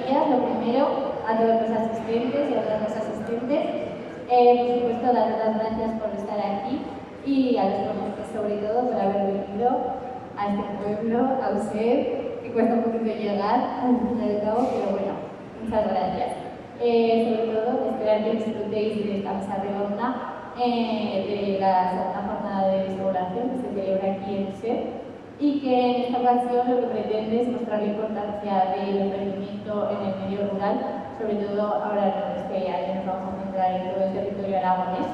días. Lo primero, a todos los asistentes y a todas las asistentes. Por supuesto, dar las gracias por estar aquí y a los ponentes, sobre todo, por haber venido a este pueblo, a usted, que cuesta un poquito llegar, al fin y al cabo, pero bueno, muchas gracias. Sobre todo, esperar que disfrutéis de esta mesa redonda, de la segunda jornada de divulgación que se celebra aquí en USED, y que en esta ocasión lo que pretende es mostrar la importancia del emprendimiento en el medio rural, sobre todo ahora que nos vamos a centrar en todo el territorio aragonés.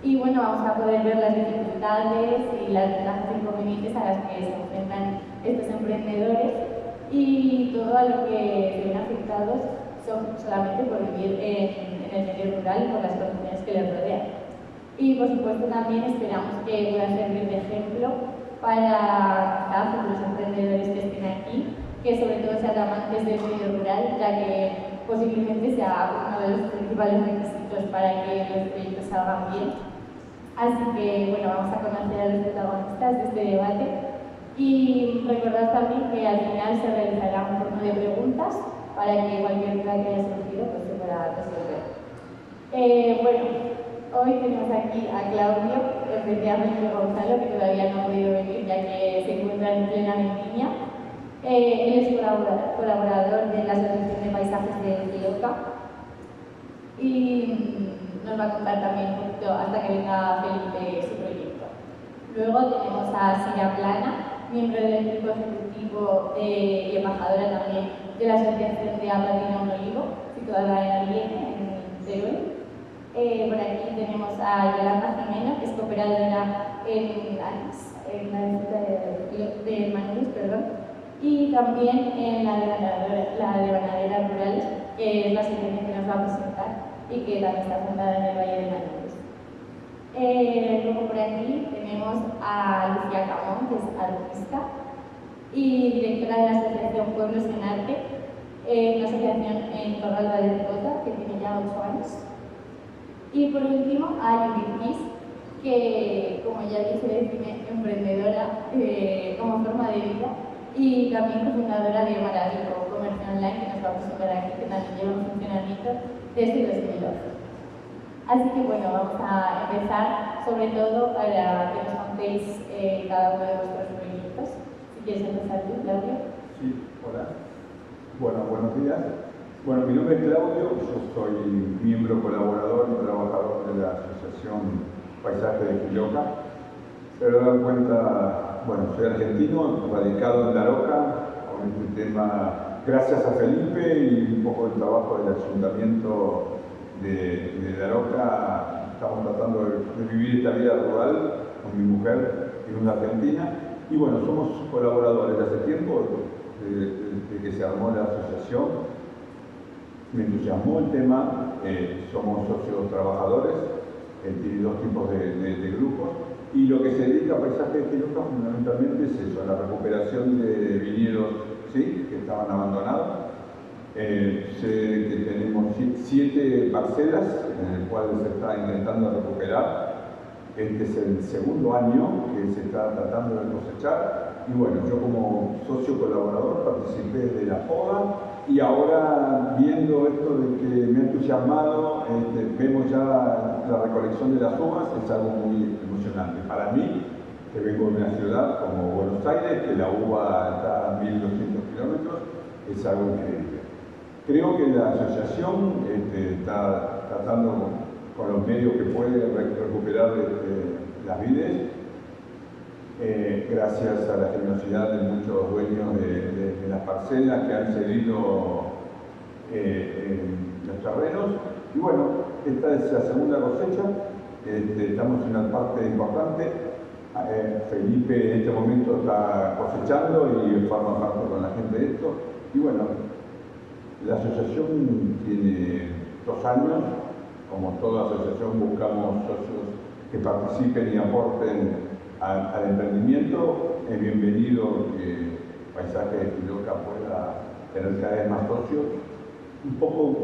Y bueno, vamos a poder ver las dificultades y las ventajas e inconvenientes a las que se enfrentan estos emprendedores y todo a lo que se ven afectados solamente por vivir en el medio rural y por las condiciones que les rodean. Y por supuesto también esperamos que pueda servir de ejemplo para los emprendedores que estén aquí, que sobre todo sean amantes del medio rural, ya que posiblemente sea uno de los principales requisitos para que los proyectos salgan bien. Así que bueno, vamos a conocer a los protagonistas de este debate y recordad también que al final se realizará un turno de preguntas para que cualquier duda que haya surgido pues, se pueda resolver. Bueno, hoy tenemos aquí a Claudio, efectivamente Gonzalo, que todavía no ha podido venir ya que se encuentra en plena vendimia. Él es colaborador de la Asociación de Paisajes de Quilloca y nos va a contar también un poquito hasta que venga Felipe su proyecto. Luego tenemos a Sira Plana, miembro del equipo ejecutivo y embajadora también de la Asociación de Aplatina Un Olivo, situada en Ariene, en Teruel. Por aquí tenemos a Yolanda Jimeno, que es cooperadora en la de Manus, y también en la de Ganaderas Rurales, que es la asociación que nos va a presentar y que también está fundada en el Valle de Manus. Luego por aquí tenemos a Lucía Camón, que es artista y directora de la Asociación Pueblos en Arte, una asociación en Torralba de Ricota, que tiene ya 8 años. Y por último, a Judith Kiss, que como ya dije, define emprendedora como forma de vida y también cofundadora de Maravico, comercio online, que nos va a presentar aquí, que también lleva un funcionamiento desde 2012. Así que bueno, vamos a empezar sobre todo para que nos contéis cada uno de vuestros proyectos. Si quieres empezar tú, Claudio. Sí, hola. Bueno, buenos días. Bueno, mi nombre es Claudio, yo soy miembro colaborador y trabajador de la Asociación Paisaje de Quilloca. Se dan cuenta, bueno, soy argentino, radicado en Daroca, con este tema, gracias a Felipe y un poco el trabajo del ayuntamiento de Daroca, estamos tratando de vivir esta vida rural con mi mujer en una Argentina. Y bueno, somos colaboradores hace tiempo, desde que se armó la asociación. Me entusiasmó el tema, somos socios trabajadores, tiene dos tipos de grupos, y lo que se dedica a Paisaje de Quilloca fundamentalmente es eso, la recuperación de viñedos, ¿sí?, que estaban abandonados. Sé que tenemos 7 parcelas en el cual se está intentando recuperar. Este es el segundo año que se está tratando de cosechar. Y bueno, yo como socio colaborador participé de la poda y ahora viendo esto de que me ha entusiasmado, vemos ya la recolección de las uvas, es algo muy emocionante. Para mí, que vengo de una ciudad como Buenos Aires, que la uva está a 1200 kilómetros, es algo increíble. Creo que la asociación está tratando con los medios que puede recuperar las vides, gracias a la generosidad de muchos dueños de las parcelas que han cedido los terrenos. Y bueno, esta es la segunda cosecha, estamos en una parte importante. Felipe en este momento está cosechando y forma parte con la gente de esto. Y bueno, la asociación tiene 2 años. Como toda asociación buscamos socios que participen y aporten al emprendimiento. Es bienvenido que Paisaje de Quilloca pueda tener cada vez más socios. Un poco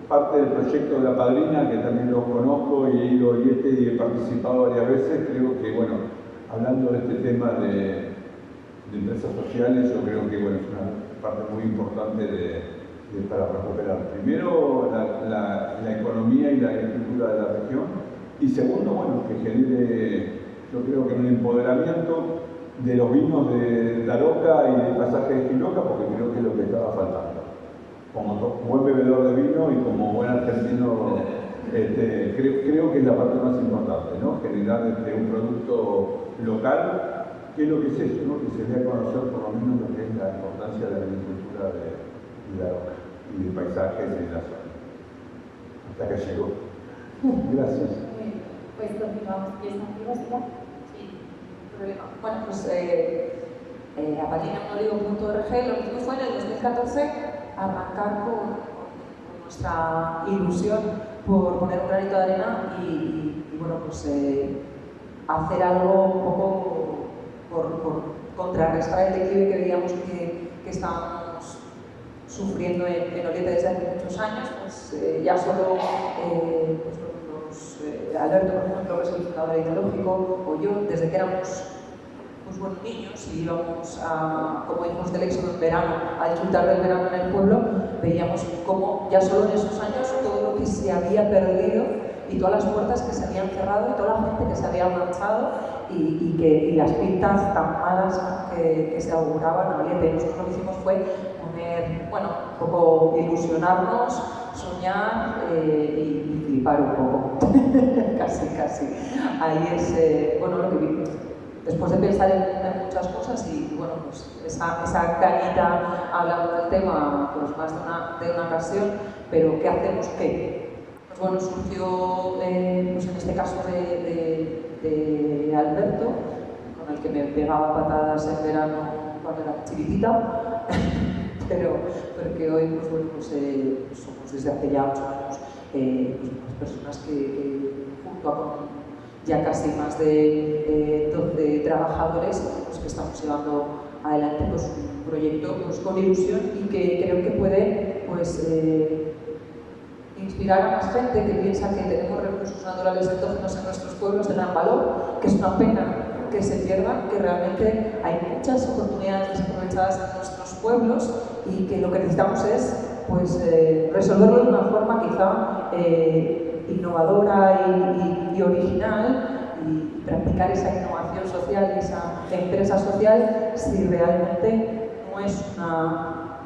parte del proyecto de La Padrina, que también lo conozco y he ido y he participado varias veces. Creo que, bueno, hablando de este tema de empresas sociales, yo creo que bueno, es una parte muy importante para recuperar. Primero, la economía y la agricultura de la región, y segundo, bueno, que genere, yo creo que un empoderamiento de los vinos de Daroca y del pasaje de Quiloca, porque creo que es lo que estaba faltando. Como buen bebedor de vino y como buen argentino, creo que es la parte más importante, ¿no? Generar un producto local, que es lo que es eso, ¿no? Que se dé a conocer por lo menos lo que es la importancia de la agricultura de Daroca y de paisajes en la zona. Hasta que llegó. Gracias. Pues continuamos. ¿Quieres continuar? Sí, problema. Bueno, pues apatina1olivo.org lo que hizo fue en el 2014 arrancar con nuestra ilusión por poner un granito de arena y bueno, pues hacer algo un poco por contrarrestar el declive que veíamos que estábamos sufriendo en Oriente desde hace muchos años. Pues ya solo Alberto, por ejemplo, que es el fundador ideológico, o yo, desde que éramos pues, buenos niños y íbamos como hijos del éxodo en verano, a disfrutar del verano en el pueblo, veíamos cómo ya solo en esos años todo lo que se había perdido y todas las puertas que se habían cerrado y toda la gente que se había marchado y las pintas tan malas que se auguraban a Oriente. Nosotros lo que hicimos fue poner, bueno, un poco ilusionarnos, soñar y flipar un poco. casi. Ahí es, bueno, lo que vi. Después de pensar en muchas cosas y bueno, pues esa cañita hablando del tema pues más de una ocasión, pero ¿qué hacemos? ¿Qué? Pues bueno, surgió pues en este caso de Alberto, con el que me pegaba patadas en verano cuando era chiquitita, pero que hoy pues bueno, pues, somos desde hace ya 8 años pues, personas que junto a ya casi más de 12 trabajadores pues, que estamos llevando adelante pues, un proyecto pues, con ilusión y que creo que puede pues, inspirar a más gente que piensa que tenemos recursos naturales endógenos en nuestros pueblos de gran valor, que es una pena que se pierdan, que realmente hay muchas oportunidades desaprovechadas en nuestros pueblos y que lo que necesitamos es pues, resolverlo de una forma quizá innovadora y original y practicar esa innovación social y esa empresa social si realmente no es una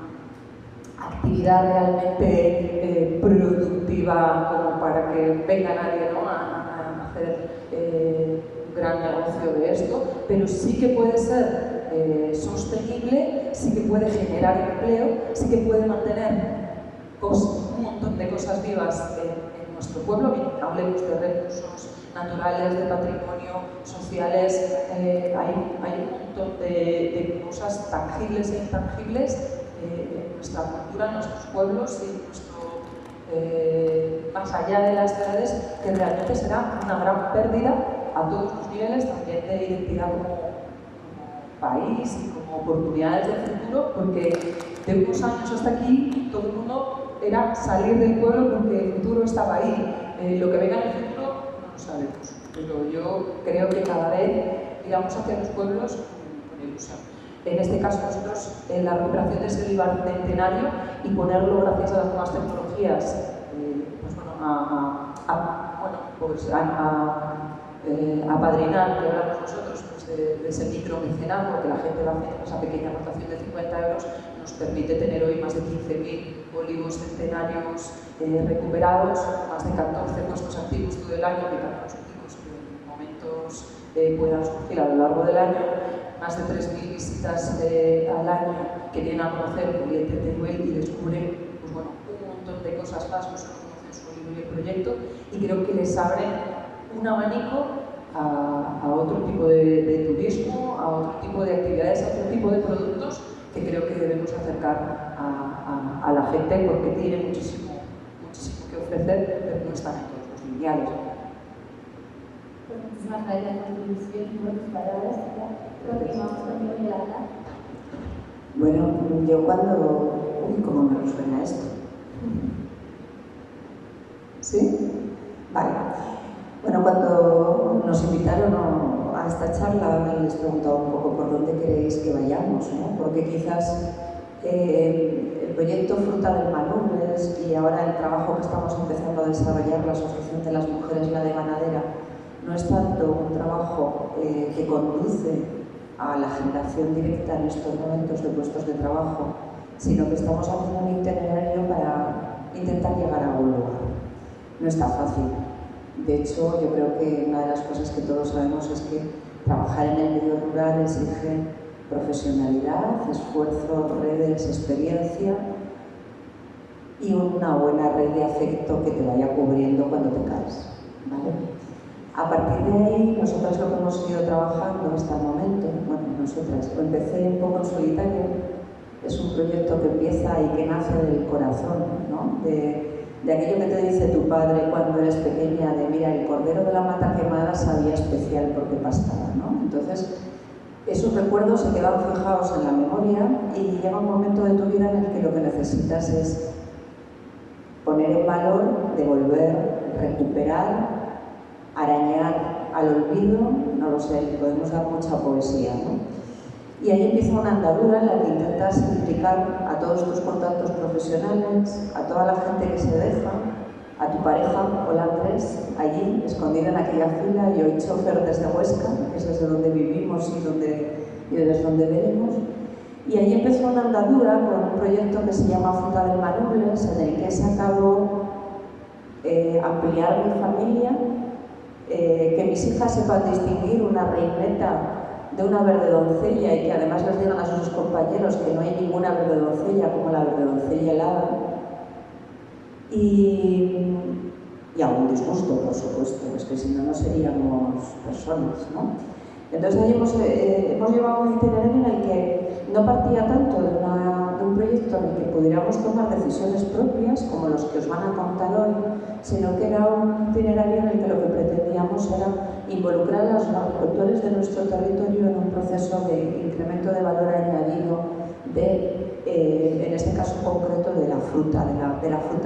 actividad realmente productiva como para que venga nadie, ¿no? a hacer un gran negocio de esto, pero sí que puede ser sostenible, sí que puede generar empleo, sí que puede mantener un montón de cosas vivas en nuestro pueblo, hablemos de recursos naturales, de patrimonio, sociales, hay un montón de cosas tangibles e intangibles en nuestra cultura, en nuestros pueblos y en más allá de las ciudades, que realmente será una gran pérdida a todos los niveles, también de identidad como país y como oportunidades de futuro, porque de unos años hasta aquí todo el mundo era salir del pueblo porque el futuro estaba ahí. Lo que venga en el futuro no lo sabemos, pero yo creo que cada vez iremos hacia los pueblos con ilusión. En este caso nosotros en la recuperación de ese olivar centenario y ponerlo gracias a las nuevas tecnologías pues bueno, apadrinar, que hablamos nosotros pues de ese micromecenazgo que la gente va haciendo esa pequeña aportación de 50 euros, nos permite tener hoy más de 15.000 olivos centenarios recuperados, más de 14 puestos activos todo el año, quitando los picos que en momentos puedan surgir a lo largo del año, más de 3.000 visitas al año que vienen a conocer Oriente Teruel y descubren pues, bueno, un montón de cosas más, no solo conocen su olivo y el proyecto, y creo que les abren un abanico a otro tipo de turismo, a otro tipo de actividades, a otro tipo de productos que creo que debemos acercar a la gente porque tiene muchísimo que ofrecer, pero no están en todos los lineales. Pues muchísimas gracias por tu ilusión y por tus palabras. Continuamos con Yolanda. Bueno, yo cuando... Uy, ¿cómo me resuena esto? ¿Sí? Vale. Bueno, cuando nos invitaron a esta charla, les preguntaba un poco por dónde queréis que vayamos, ¿no? Porque quizás proyecto Fruta del Manubles y ahora el trabajo que estamos empezando a desarrollar la Asociación de las Mujeres La de Ganadera no es tanto un trabajo que conduce a la generación directa en estos momentos de puestos de trabajo, sino que estamos haciendo un itinerario para intentar llegar a algún lugar. No está fácil. De hecho, yo creo que una de las cosas que todos sabemos es que trabajar en el medio rural exige profesionalidad, esfuerzo, redes, experiencia y una buena red de afecto que te vaya cubriendo cuando te caes, ¿vale? A partir de ahí, nosotras lo que hemos ido trabajando hasta el momento, bueno, nosotras, lo empecé un poco en solitario, es un proyecto que empieza y que nace del corazón, ¿no? De aquello que te dice tu padre cuando eres pequeña, de mira, el cordero de la mata quemada sabía especial porque pastaba, ¿no? Entonces, esos recuerdos se quedan fijados en la memoria y llega un momento de tu vida en el que lo que necesitas es poner en valor, devolver, recuperar, arañar al olvido, no lo sé, podemos dar mucha poesía, ¿no? Y ahí empieza una andadura en la que intentas implicar a todos tus contactos profesionales, a toda la gente que se deja, a tu pareja, hola Andrés, allí, escondida en aquella fila, y hoy chofer desde Huesca, que es desde donde vivimos y desde donde venimos. Y ahí empezó una andadura con un proyecto que se llama Fruta del Manubles, en el que he sacado ampliar mi familia, que mis hijas sepan distinguir una reineta de una verde doncella y que además les digan a sus compañeros que no hay ninguna verde doncella como la verde doncella helada. Y algún disgusto, por supuesto, es que si no, no seríamos personas, ¿no? Entonces ahí hemos llevado un itinerario en el que no partía tanto de un proyecto en el que pudiéramos tomar decisiones propias, como los que os van a contar hoy, sino que era un itinerario en el que lo que pretendíamos era involucrar a los agricultores de nuestro territorio en un proceso de incremento de valor añadido en este caso concreto, de la fruta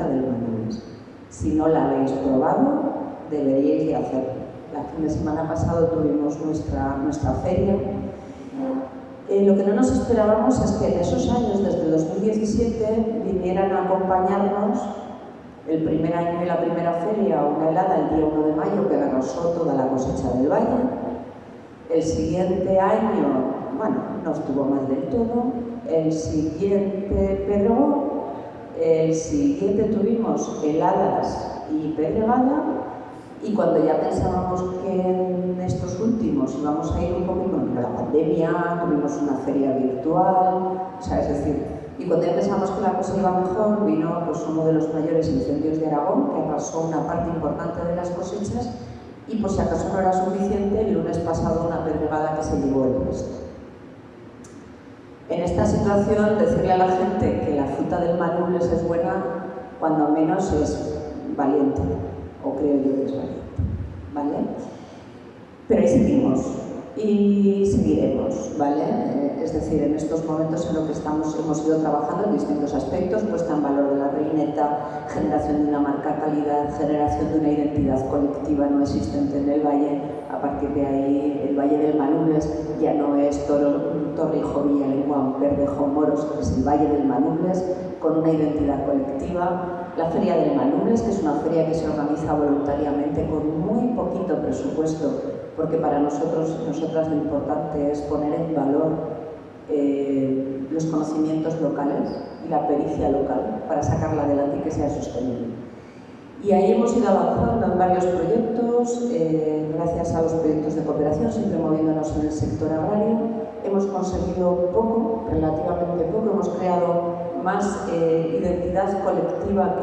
del Manubles. Si no la habéis probado, deberíais de hacerlo. El fin de semana pasado tuvimos nuestra feria. Lo que no nos esperábamos es que en esos años, desde el 2017, vinieran a acompañarnos el primer año de la primera feria, una helada el día 1 de mayo que arrasó toda la cosecha del valle. El siguiente año, bueno, no estuvo mal del todo. El siguiente pegó. El siguiente tuvimos heladas y pedregada. Y cuando ya pensábamos que en estos últimos íbamos a ir un poquito, con la pandemia, tuvimos una feria virtual, o sea, es decir, y cuando ya pensamos que la cosa iba mejor, vino pues, uno de los mayores incendios de Aragón, que arrasó una parte importante de las cosechas, y por si acaso no era suficiente, el lunes pasado una pedregada que se llevó el resto. En esta situación, decirle a la gente que la fruta del Manubles es buena, cuando menos es valiente. O creo yo que es ¿vale? Pero ahí seguimos y seguiremos, ¿vale? Es decir, en estos momentos en los que hemos ido trabajando en distintos aspectos, puesta en valor de la reineta, generación de una marca calidad, generación de una identidad colectiva no existente en el valle. A partir de ahí, el Valle del Manubles ya no es Torrijos, Villalengua, Verdejo, Moros, es el Valle del Manubles con una identidad colectiva. La Feria del Manubles, que es una feria que se organiza voluntariamente con muy poquito presupuesto, porque para nosotras lo importante es poner en valor los conocimientos locales y la pericia local para sacarla adelante y que sea sostenible. Y ahí hemos ido avanzando en varios proyectos, gracias a los proyectos de cooperación, siempre moviéndonos en el sector agrario. Hemos conseguido poco, relativamente poco, hemos creado más identidad colectiva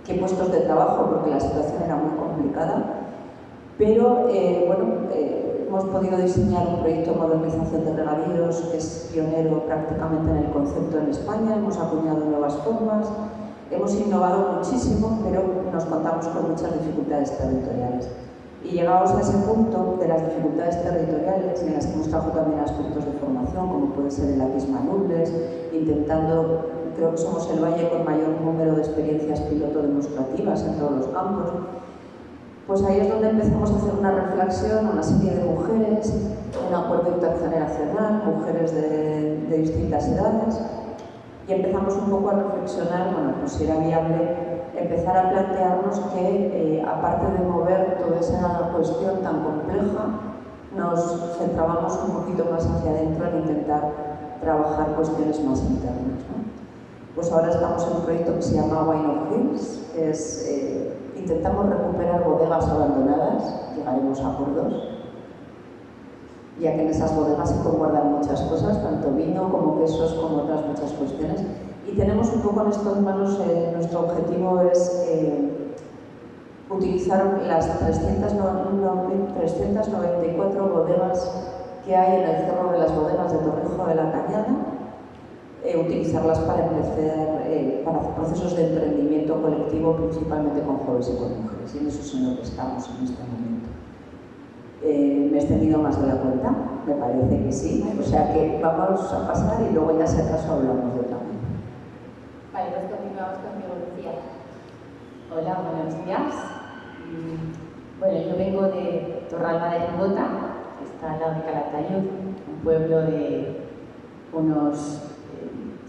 que puestos de trabajo, porque la situación era muy complicada. Pero, hemos podido diseñar un proyecto de modernización de regadíos que es pionero prácticamente en el concepto en España. Hemos acuñado nuevas formas. Hemos innovado muchísimo, pero nos contamos con muchas dificultades territoriales. Y llegados a ese punto de las dificultades territoriales, en las que hemos trabajado también aspectos de formación, como puede ser el Aquis Manubles, intentando, creo que somos el valle con mayor número de experiencias piloto demostrativas en todos los campos, pues ahí es donde empezamos a hacer una reflexión, una serie de mujeres, un acuerdo intergeneracional, mujeres de distintas edades, y empezamos un poco a reflexionar, bueno, pues si era viable empezar a plantearnos que, aparte de mover toda esa cuestión tan compleja, nos centrábamos un poquito más hacia adentro en intentar trabajar cuestiones más internas, ¿no? Pues ahora estamos en un proyecto que se llama Wine of Hills, que es, intentamos recuperar bodegas abandonadas, llegaremos a acuerdos, ya que en esas bodegas se pueden guardar muchas cosas, tanto vino como quesos, como otras muchas cuestiones. Y tenemos un poco en estas manos, nuestro objetivo es utilizar las 394 bodegas que hay en el Cerro de las Bodegas de Torrijos de la Cañada, utilizarlas para para hacer procesos de emprendimiento colectivo, principalmente con jóvenes y con mujeres. Y en eso es en lo que estamos en este momento. ¿Me he extendido más de la cuenta? Me parece que sí. O sea que vamos a pasar y luego ya si acaso hablamos de otra cosa. Vale, pues continuamos contigo, Lucía. Hola, buenos días. Bueno, yo vengo de Torralba de Ribota, que está al lado de Calatayud, un pueblo de unos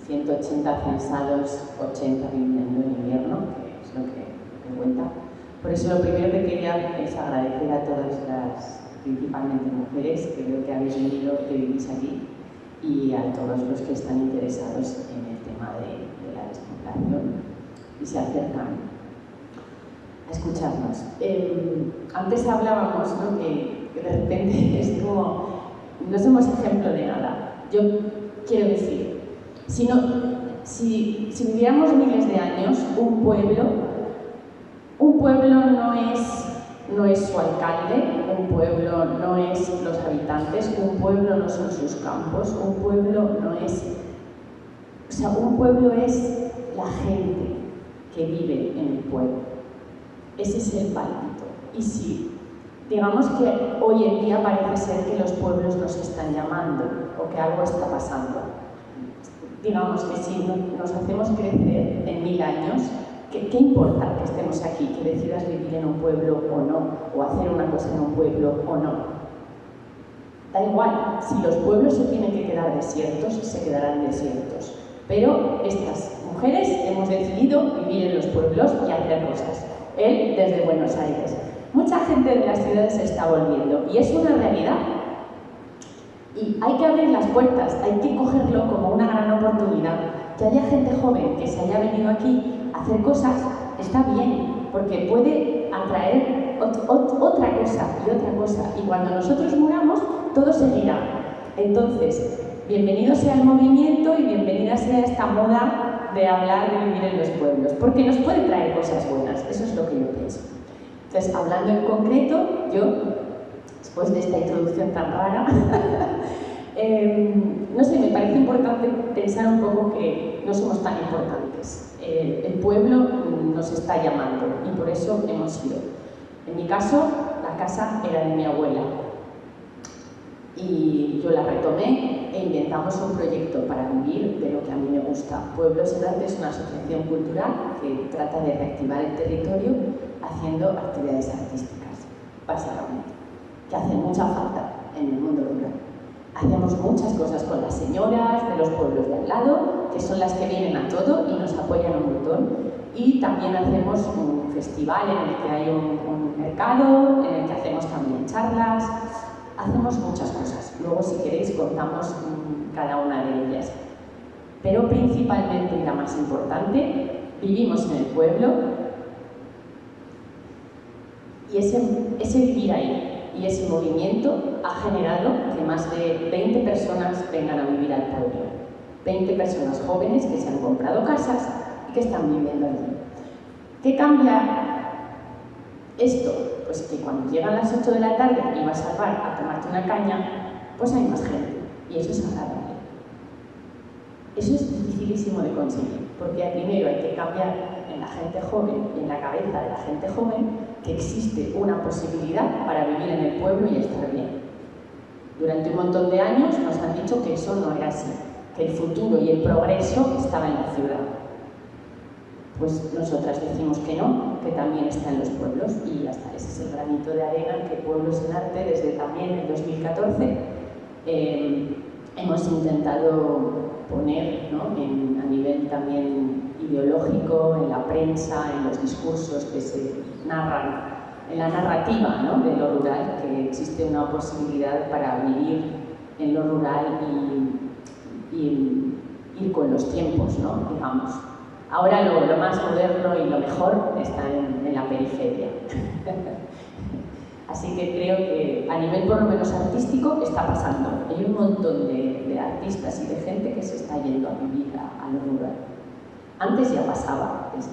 180 censados, 80 viviendo en invierno, que es lo que cuenta. Por eso lo primero que quería es agradecer a todas las, principalmente mujeres, que veo que habéis venido, que vivís aquí, y a todos los que están interesados en el tema de la despoblación y se acercan a escucharnos. Antes hablábamos, ¿no?, que de repente es como, no somos ejemplo de nada. Yo quiero decir, si viviéramos miles de años, un pueblo no es su alcalde, un pueblo no es los habitantes, un pueblo no son sus campos, un pueblo no es... O sea, un pueblo es la gente que vive en el pueblo. Ese es el palpito. Y si, digamos que hoy en día parece ser que los pueblos nos están llamando o que algo está pasando. Digamos que si nos hacemos crecer en 1000 años, ¿qué importa que estemos aquí, que decidas vivir en un pueblo o no, o hacer una cosa en un pueblo o no? Da igual, si los pueblos se tienen que quedar desiertos, se quedarán desiertos. Pero estas mujeres hemos decidido vivir en los pueblos y hacer cosas. Él desde Buenos Aires. Mucha gente de las ciudades se está volviendo y es una realidad. Y hay que abrir las puertas, hay que cogerlo como una gran oportunidad. Que haya gente joven que se haya venido aquí a hacer cosas, está bien, porque puede atraer otra cosa y otra cosa. Y cuando nosotros muramos, todo seguirá. Entonces, bienvenido sea el movimiento y bienvenida sea esta moda de hablar de vivir en los pueblos, porque nos puede traer cosas buenas, eso es lo que yo pienso. Entonces, hablando en concreto, yo, después de esta introducción tan rara, no sé, me parece importante pensar un poco que no somos tan importantes. El pueblo nos está llamando y por eso hemos ido. En mi caso, la casa era de mi abuela y yo la retomé e inventamos un proyecto para vivir de lo que a mí me gusta. Pueblos en Arte es una asociación cultural que trata de reactivar el territorio haciendo actividades artísticas, básicamente, que hacen mucha falta en el mundo rural. Hacemos muchas cosas con las señoras de los pueblos de al lado, que son las que vienen a todo y nos apoyan un montón. Y también hacemos un festival en el que hay un mercado, en el que hacemos también charlas. Hacemos muchas cosas. Luego, si queréis, contamos cada una de ellas. Pero principalmente, y la más importante, vivimos en el pueblo y ese vivir ahí y ese movimiento ha generado que más de 20 personas vengan a vivir al pueblo. 20 personas jóvenes que se han comprado casas y que están viviendo allí. ¿Qué cambia esto? Pues que cuando llegan las 8 de la tarde y vas al bar a tomarte una caña, pues hay más gente y eso es agradable. Eso es dificilísimo de conseguir, porque primero hay que cambiar en la gente joven y en la cabeza de la gente joven que existe una posibilidad para vivir en el pueblo y estar bien. Durante un montón de años nos han dicho que eso no era así, que el futuro y el progreso estaba en la ciudad. Pues nosotras decimos que no, que también está en los pueblos y ya está. Ese es el granito de arena que Pueblos en Arte, desde también el 2014, hemos intentado poner, ¿no? A nivel también ideológico, en la prensa, en los discursos que se narran, en la narrativa, ¿no? De lo rural, que existe una posibilidad para vivir en lo rural y ir con los tiempos, ¿no? Digamos. Ahora lo más moderno y lo mejor está en la periferia. Así que creo que a nivel por lo menos artístico está pasando. Hay un montón de artistas y de gente que se está yendo a vivir a lo rural. Antes ya pasaba, desde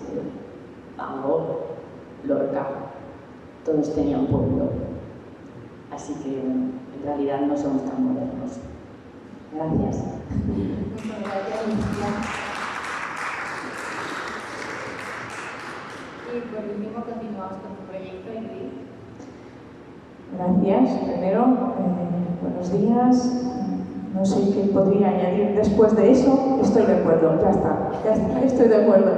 Van Gogh, Lorca, todos tenían pueblo. Así que en realidad no somos tan modernos. Gracias. Muchas gracias, Lucía. Y por último continuamos con tu proyecto, Ingrid. Gracias. Primero, buenos días. No sé qué podría añadir después de eso. Estoy de acuerdo, ya está, estoy de acuerdo.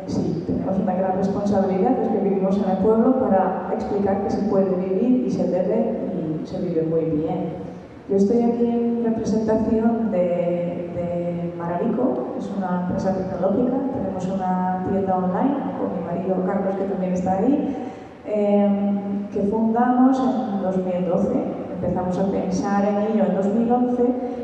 Sí, tenemos una gran responsabilidad, es que vivimos en el pueblo, para explicar que se puede vivir y se debe y se vive muy bien. Yo estoy aquí en representación de Maravico, es una empresa tecnológica. Tenemos una tienda online con mi marido Carlos, que también está ahí, que fundamos en 2012. Empezamos a pensar en ello en 2011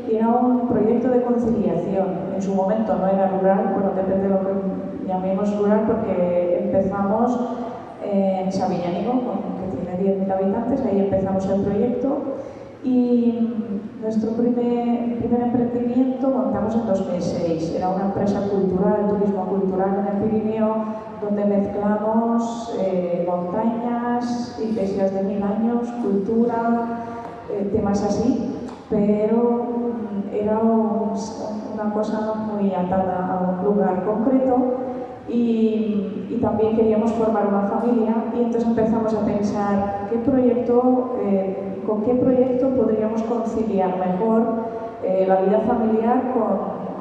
y era un proyecto de conciliación. En su momento no era rural, bueno, depende de lo que llamemos rural, porque empezamos en Sabiñánigo, que tiene 10.000 habitantes, ahí empezamos el proyecto. Y nuestro primer emprendimiento montamos en 2006. Era una empresa cultural, turismo cultural en el Pirineo, donde mezclamos montañas, iglesias de 1000 años, cultura, temas así, pero era una cosa muy atada a un lugar concreto. Y también queríamos formar una familia, y entonces empezamos a pensar con qué proyecto podríamos conciliar mejor la vida familiar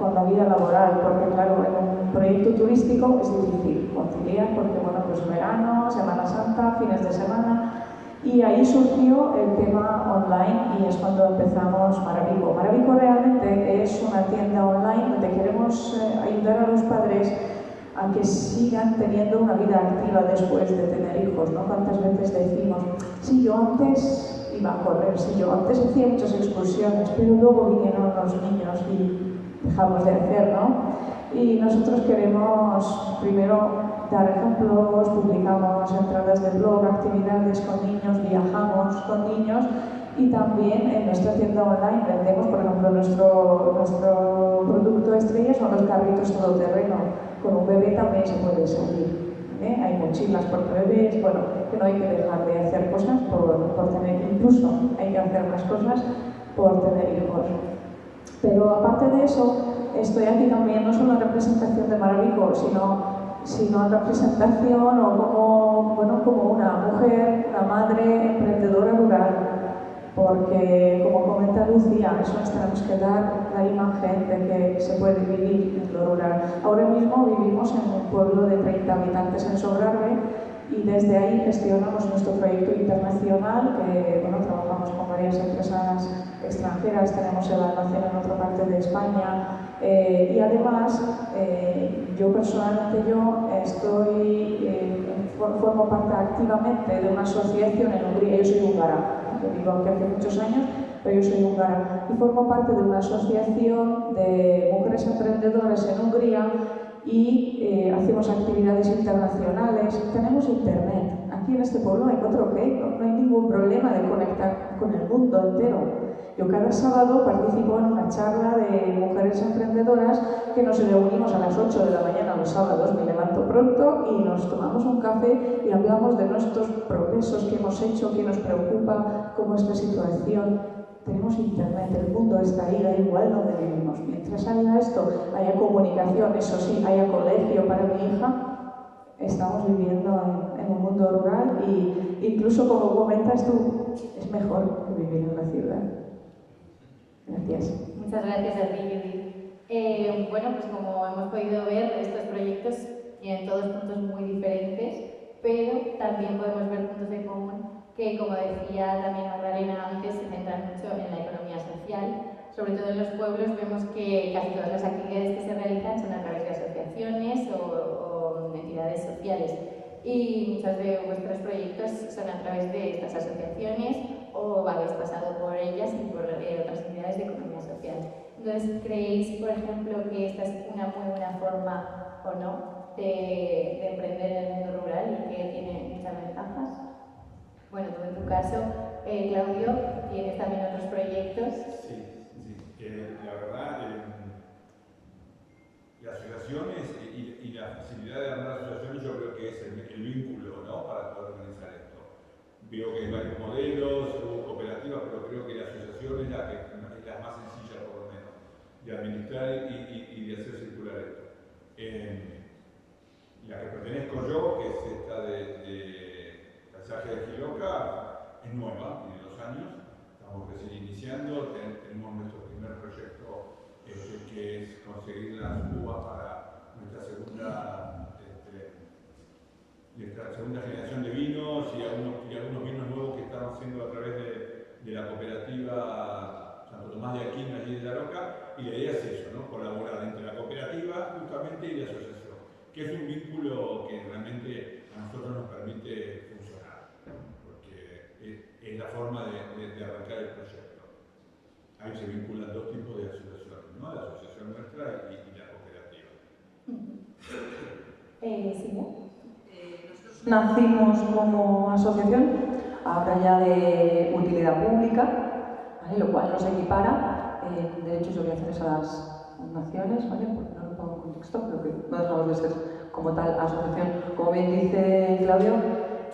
con la vida laboral, porque claro, en un proyecto turístico es difícil conciliar, porque bueno, pues verano, Semana Santa, fines de semana, y ahí surgió el tema online y es cuando empezamos Maravico. Maravico realmente es una tienda online donde queremos ayudar a los padres a que sigan teniendo una vida activa después de tener hijos, ¿no? ¿Cuántas veces decimos, sí, yo antes iba a correr, sí, yo antes hacía muchas excursiones, pero luego vinieron los niños y dejamos de hacer, ¿no? Y nosotros queremos primero dar ejemplos, publicamos entradas de blog, actividades con niños, viajamos con niños, y también en nuestra tienda online vendemos, por ejemplo, nuestro producto estrella son los carritos todoterreno. Con un bebé también se puede salir. Hay mochilas por bebés, bueno, que no hay que dejar de hacer cosas por tener, incluso hay que hacer más cosas por tener hijos. Pero aparte de eso, estoy aquí también no solo en representación de Maravico, sino en representación o como una mujer, una madre emprendedora rural. Porque, como comenta Lucía, eso nos tenemos que dar la imagen de que se puede vivir en lo rural. Ahora mismo vivimos en un pueblo de 30 habitantes en Sobrarbe y desde ahí gestionamos nuestro proyecto internacional, que bueno, trabajamos con varias empresas extranjeras, tenemos el almacén en otra parte de España y además yo personalmente formo parte activamente de una asociación en Hungría. Yo soy húngara. Yo vivo aquí hace muchos años, pero yo soy húngara y formo parte de una asociación de mujeres emprendedoras en Hungría y hacemos actividades internacionales. Tenemos internet. Aquí en este pueblo hay 4G, no hay ningún problema de conectar con el mundo entero. Yo cada sábado participo en una charla de mujeres emprendedoras que nos reunimos a las 8 de la mañana los sábados, me levanto pronto y nos tomamos un café y hablamos de nuestros progresos que hemos hecho, qué nos preocupa, cómo es la situación. Tenemos internet, el mundo está ahí, da igual donde vivimos. Mientras haya esto, haya comunicación, eso sí, haya colegio para mi hija, estamos viviendo en un mundo rural y incluso, como comentas tú, es mejor que vivir en la ciudad. Gracias. Muchas gracias a ti, Judith. Bueno, pues como hemos podido ver, estos proyectos tienen todos puntos muy diferentes, pero también podemos ver puntos en común que, como decía también Magdalena antes, se centran mucho en la economía social sobre todo en los pueblos, vemos que casi todas las actividades que se realizan son a través de asociaciones o entidades sociales. Y muchos de vuestros proyectos son a través de estas asociaciones o habéis pasado por ellas y por otras entidades de economía social. Entonces, ¿creéis, por ejemplo, que esta es una muy buena forma o no de emprender en el mundo rural y que tiene muchas ventajas? Bueno, tú en tu caso, Claudio, tienes también otros proyectos. Sí. La verdad, las asociaciones y la facilidad de armar asociaciones yo creo que es el vínculo, ¿no?, para poder organizar esto. Veo que hay varios modelos, hubo cooperativas, pero creo que la asociación es la más sencilla, por lo menos, de administrar y de hacer circular esto. La que pertenezco yo, que es esta de Paisaje de Quiloca, es nueva, tiene 2 años, estamos recién iniciando, tenemos nuestro primer proyecto que es conseguir las uvas para nuestra segunda generación de vinos y algunos vinos nuevos que estamos haciendo a través de la cooperativa Santo Tomás de Aquino, allí de La Roca, y la idea es eso, ¿no?, colaborar entre la cooperativa justamente y la asociación, que es un vínculo que realmente a nosotros nos permite funcionar, porque es la forma de arrancar el proyecto. Ahí se vinculan 2 tipos de asociaciones, ¿no?, la asociación nuestra y la cooperativa. Nosotros nacimos como asociación, ahora ya de utilidad pública, ¿vale?, lo cual nos equipara en derechos y obligaciones a las fundaciones, ¿vale?, porque no lo pongo en contexto, pero que no dejamos de ser como tal asociación. Como bien dice Claudio,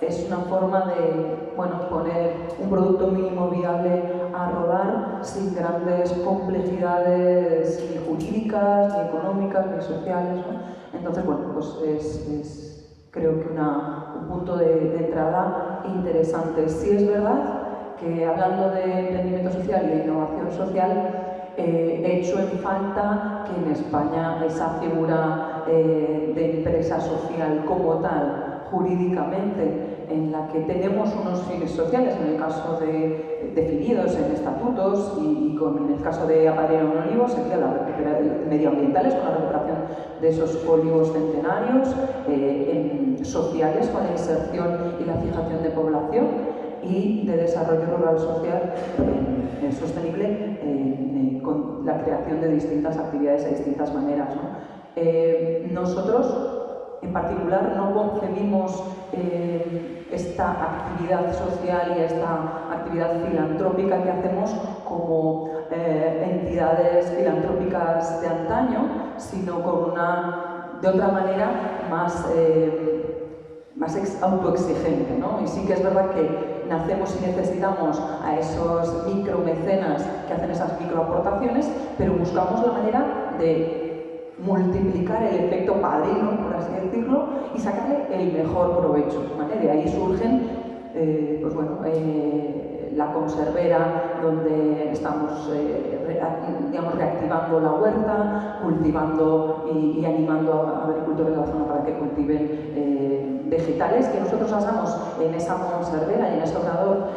es una forma de, bueno, poner un producto mínimo viable a rodar sin grandes complejidades ni jurídicas, ni económicas, ni sociales, ¿no? Entonces, bueno, pues es creo que un punto de entrada interesante. Sí es verdad que hablando de emprendimiento social y de innovación social, he hecho en falta que en España esa figura de empresa social como tal, jurídicamente, en la que tenemos unos fines sociales, en el caso de definidos en estatutos y en el caso de Aparero en Olivos, sería medioambientales, con la recuperación de esos olivos centenarios, sociales, con la inserción y la fijación de población, y de desarrollo rural social sostenible, con la creación de distintas actividades de distintas maneras, ¿no? Nosotros, en particular, no concebimos esta actividad social y esta actividad filantrópica que hacemos como entidades filantrópicas de antaño, sino de otra manera más autoexigente, ¿no? Y sí que es verdad que nacemos y necesitamos a esos micromecenas que hacen esas microaportaciones, pero buscamos la manera de multiplicar el efecto padrino, por así decirlo, y sacarle el mejor provecho, ¿vale? De ahí surgen, pues bueno, la conservera, donde estamos digamos, reactivando la huerta, cultivando y animando a agricultores de la zona para que cultiven vegetales que nosotros asamos en esa conservera y en ese obrador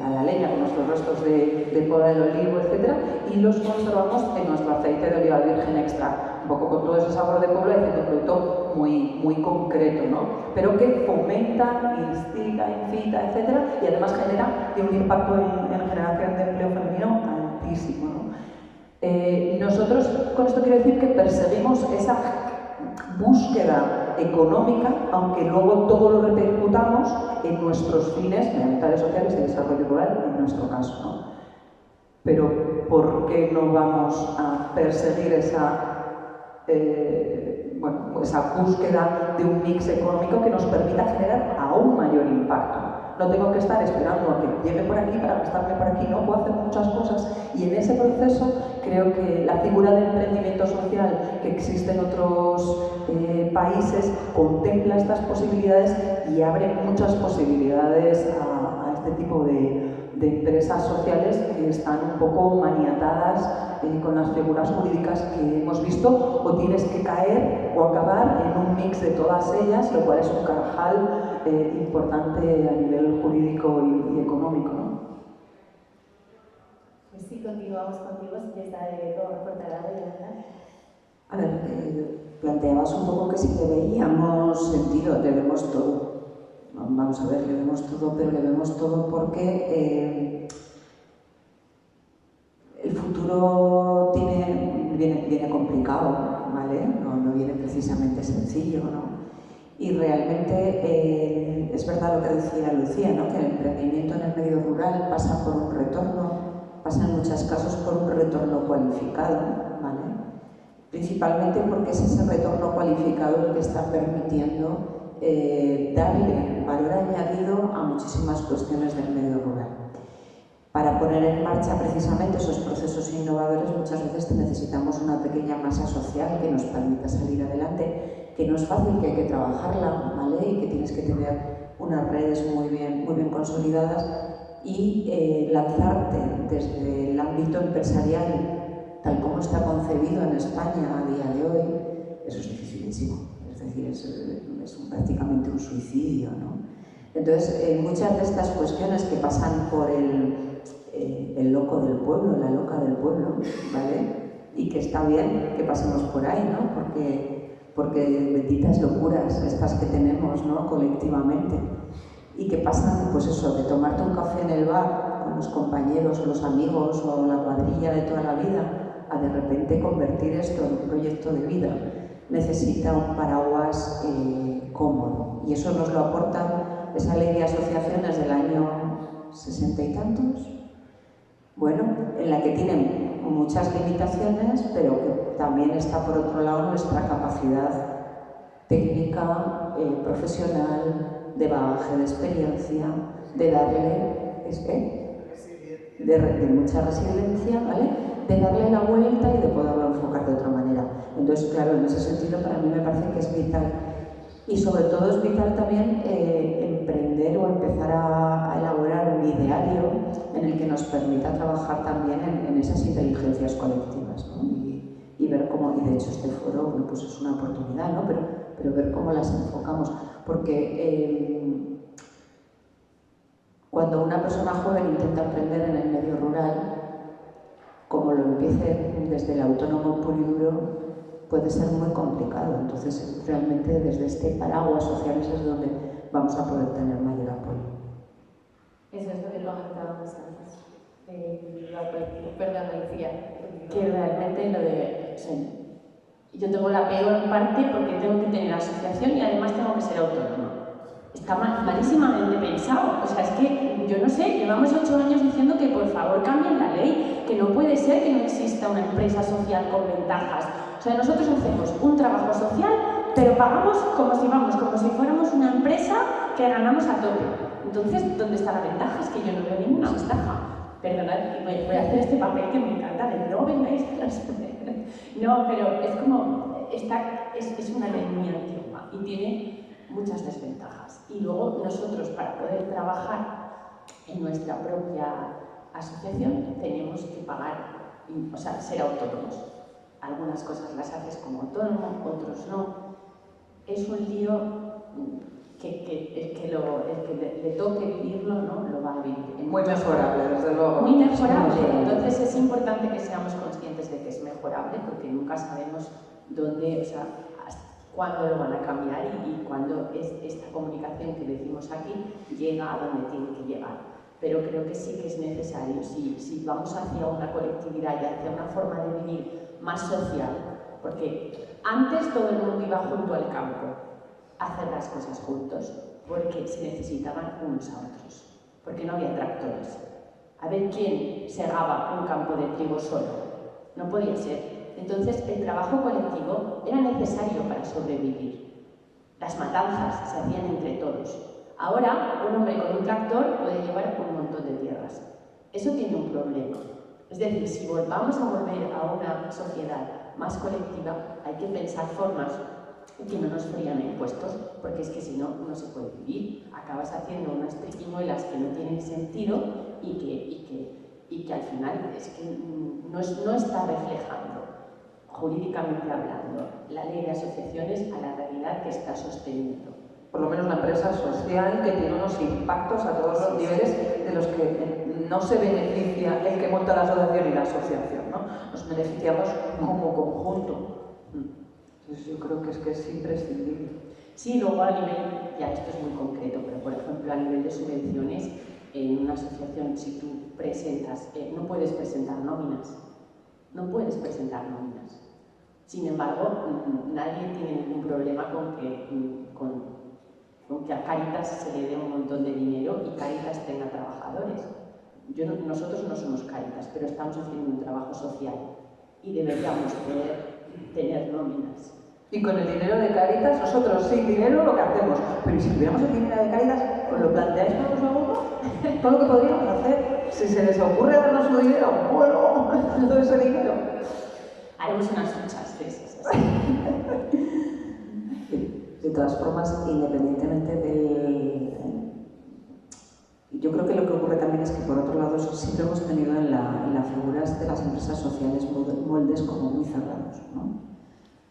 a la leña con nuestros restos de poda del olivo, etc. Y los conservamos en nuestro aceite de oliva virgen extra, un poco con todo ese sabor de pueblo y haciendo un producto muy concreto, ¿no? Pero que fomenta, instiga, incita, etc. Y además genera un impacto en generación de empleo femenino altísimo, ¿no? Nosotros con esto quiero decir que perseguimos esa búsqueda económica, aunque luego todo lo repercutamos en nuestros fines medioambientales, sociales y desarrollo rural, en nuestro caso, ¿no? Pero ¿por qué no vamos a perseguir esa búsqueda de un mix económico que nos permita generar aún mayor impacto? No tengo que estar esperando a que llegue por aquí para gastarme por aquí, no, puedo hacer muchas cosas, y en ese proceso creo que la figura del emprendimiento social que existe en otros países contempla estas posibilidades y abre muchas posibilidades a este tipo de empresas sociales que están un poco maniatadas con las figuras jurídicas que hemos visto, o tienes que caer o acabar en un mix de todas ellas, lo cual es un carajal importante a nivel jurídico y económico, ¿no? Pues sí, continuamos contigo, si está de todo reportado, Yolanda. A ver, planteabas un poco que sí que veíamos sentido, le vemos todo. Vamos a ver, le vemos todo, pero le vemos todo porque el futuro viene complicado, ¿vale? No viene precisamente sencillo, ¿no? Y realmente es verdad lo que decía Lucía, ¿no? Que el emprendimiento en el medio rural pasa por un retorno, pasa en muchos casos por un retorno cualificado, ¿vale? Principalmente porque es ese retorno cualificado el que está permitiendo darle valor añadido a muchísimas cuestiones del medio rural. Para poner en marcha precisamente esos procesos innovadores muchas veces necesitamos una pequeña masa social que nos permita salir adelante, que no es fácil, que hay que trabajarla, ¿vale? Y que tienes que tener unas redes muy bien consolidadas y lanzarte desde el ámbito empresarial, tal como está concebido en España a día de hoy, eso es dificilísimo. Es decir, es prácticamente un suicidio, ¿no? Entonces, muchas de estas cuestiones que pasan por el loco del pueblo, la loca del pueblo, ¿vale? Y que está bien que pasemos por ahí, ¿no? Porque benditas locuras estas que tenemos, ¿no? Colectivamente. Y que pasan, pues eso, de tomarte un café en el bar con los compañeros o los amigos o la cuadrilla de toda la vida, a de repente convertir esto en un proyecto de vida. Necesita un paraguas cómodo. Y eso nos lo aporta esa ley de asociaciones del año 60 y tantos, bueno, en la que tienen muchas limitaciones, pero que también está por otro lado nuestra capacidad técnica, profesional, de bagaje de experiencia, de darle, de mucha resiliencia, ¿vale? De darle la vuelta y de poderlo enfocar de otra manera. Entonces, claro, en ese sentido para mí me parece que es vital. Y sobre todo es vital también emprender o empezar a elaborar un ideario en el que nos permita trabajar también en esas inteligencias colectivas, ¿no? Y ver cómo, y de hecho este foro, bueno, pues es una oportunidad, ¿no? Pero ver cómo las enfocamos, porque cuando una persona joven intenta emprender en el medio rural, como lo empiece desde el autónomo puro y duro, puede ser muy complicado. Entonces, realmente desde este paraguas sociales es donde vamos a poder tener mayor apoyo. Eso es lo que comentábamos antes. Perdón, Lucía. Que realmente lo de... O sea, yo tengo la peor parte porque tengo que tener asociación y además tengo que ser autónoma. Está malísimamente pensado. O sea, es que, yo no sé, llevamos 8 años diciendo que por favor cambien la ley, que no puede ser que no exista una empresa social con ventajas. O sea, nosotros hacemos un trabajo social, pero pagamos como si fuéramos una empresa que ganamos a tope. Entonces, ¿dónde está la ventaja? Es que yo no veo ninguna ventaja. Perdonad, voy a hacer este papel que me encanta de no vengáis a responder. No, pero es como, es una ley muy antigua y tiene muchas desventajas. Y luego nosotros, para poder trabajar en nuestra propia asociación, tenemos que pagar, o sea, ser autónomos. Algunas cosas las haces como autónomo, otros no. Es un lío que el que le toque vivirlo, ¿no? Lo va a vivir. Muy mejorable, desde luego. Muy mejorable. Entonces es importante que seamos conscientes de que es mejorable, porque nunca sabemos dónde, o sea, cuándo lo van a cambiar y cuándo esta comunicación que decimos aquí llega a donde tiene que llegar. Pero creo que sí que es necesario, si vamos hacia una colectividad y hacia una forma de vivir más social, porque antes todo el mundo iba junto al campo a hacer las cosas juntos, porque se necesitaban unos a otros, porque no había tractores. A ver quién segaba un campo de trigo solo, no podía ser. Entonces el trabajo colectivo era necesario para sobrevivir. Las matanzas se hacían entre todos. Ahora, un hombre con un tractor puede llevar un montón de tierras. Eso tiene un problema. Es decir, si vamos a volver a una sociedad más colectiva, hay que pensar formas que no nos frían impuestos, porque es que si no, no se puede vivir. Acabas haciendo unas triquiñuelas que no tienen sentido y que al final es que no está reflejando, jurídicamente hablando, la ley de asociaciones a la realidad que está sosteniendo. Por lo menos la empresa social que tiene unos impactos a todos los niveles de los que no se beneficia el que monta la asociación y la asociación, ¿no? Nos beneficiamos como conjunto. Entonces yo creo que es imprescindible. Sí, luego a nivel, ya esto es muy concreto, pero por ejemplo a nivel de subvenciones, en una asociación si tú presentas, no puedes presentar nóminas. No puedes presentar nóminas. Sin embargo, nadie tiene ningún problema con que a Cáritas se le dé un montón de dinero y Cáritas tenga trabajadores. Nosotros no somos Cáritas, pero estamos haciendo un trabajo social y deberíamos tener nóminas. Y con el dinero de Cáritas, nosotros sin dinero lo que hacemos. Pero ¿y si tuviéramos el dinero de Cáritas, os lo planteáis todos a uno? Todo lo que podríamos hacer. Si se les ocurre darnos su dinero, bueno, todo ese dinero. Haremos unas huchas de esas. Así. De todas formas, independientemente del... Yo creo que lo que ocurre también es que, por otro lado, siempre hemos tenido en las figuras de las empresas sociales moldes como muy cerrados, ¿no?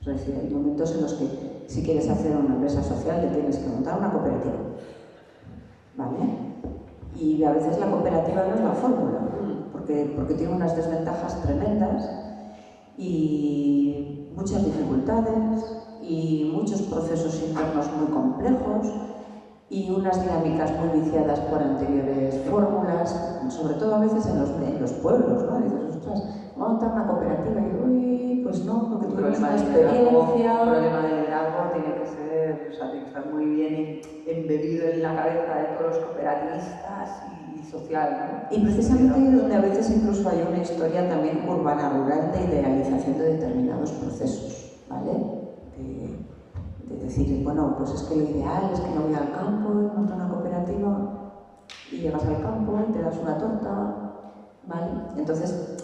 Es decir, hay momentos en los que si quieres hacer una empresa social te tienes que montar una cooperativa, ¿vale? Y a veces la cooperativa no es la fórmula, porque tiene unas desventajas tremendas y muchas dificultades y muchos procesos internos muy complejos y unas dinámicas muy viciadas por anteriores fórmulas, sobre todo a veces en los pueblos, ¿no? Dices, ostras, vamos a montar una cooperativa y uy, pues no, porque tuvimos una experiencia. El problema de liderazgo tiene que ser, o sea, tiene que estar muy bien embebido en la cabeza de todos los cooperativistas y social, ¿no? Y precisamente ahí donde a veces incluso hay una historia también urbana-rural de idealización de determinados procesos, ¿vale? De decir, bueno, pues es que lo ideal es que no voy al campo, monto una cooperativa y llegas al campo y te das una torta, ¿vale? Entonces,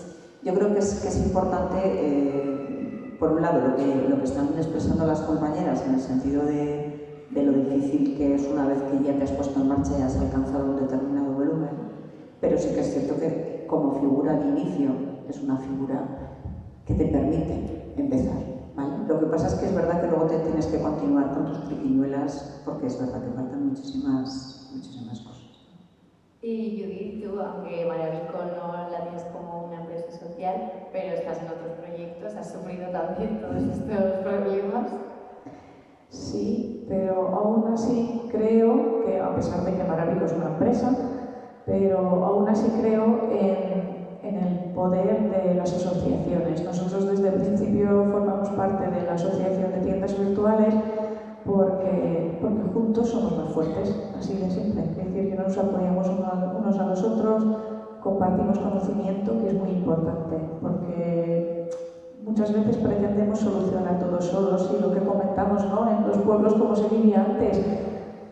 yo creo que es importante, por un lado, lo que están expresando las compañeras en el sentido de lo difícil que es una vez que ya te has puesto en marcha y has alcanzado un determinado volumen, pero sí que es cierto que como figura de inicio es una figura que te permite empezar, ¿vale? Lo que pasa es que es verdad que luego te tienes que continuar con tus triquiñuelas porque es verdad que faltan muchísimas cosas. Y Judith, tú, aunque Maravico no la tienes como una empresa social, pero estás en otros proyectos, ¿has sufrido también todos estos problemas? Sí, pero aún así creo que, a pesar de que Maravico es una empresa, pero aún así creo en el poder de las asociaciones. Nosotros desde el principio formamos parte de la Asociación de Tiendas Virtuales porque juntos somos más fuertes, así de simple. Es decir, que nos apoyamos unos a los otros, compartimos conocimiento, que es muy importante, porque muchas veces pretendemos solucionar todo solos y lo que comentamos, ¿no? En los pueblos como se vivía antes,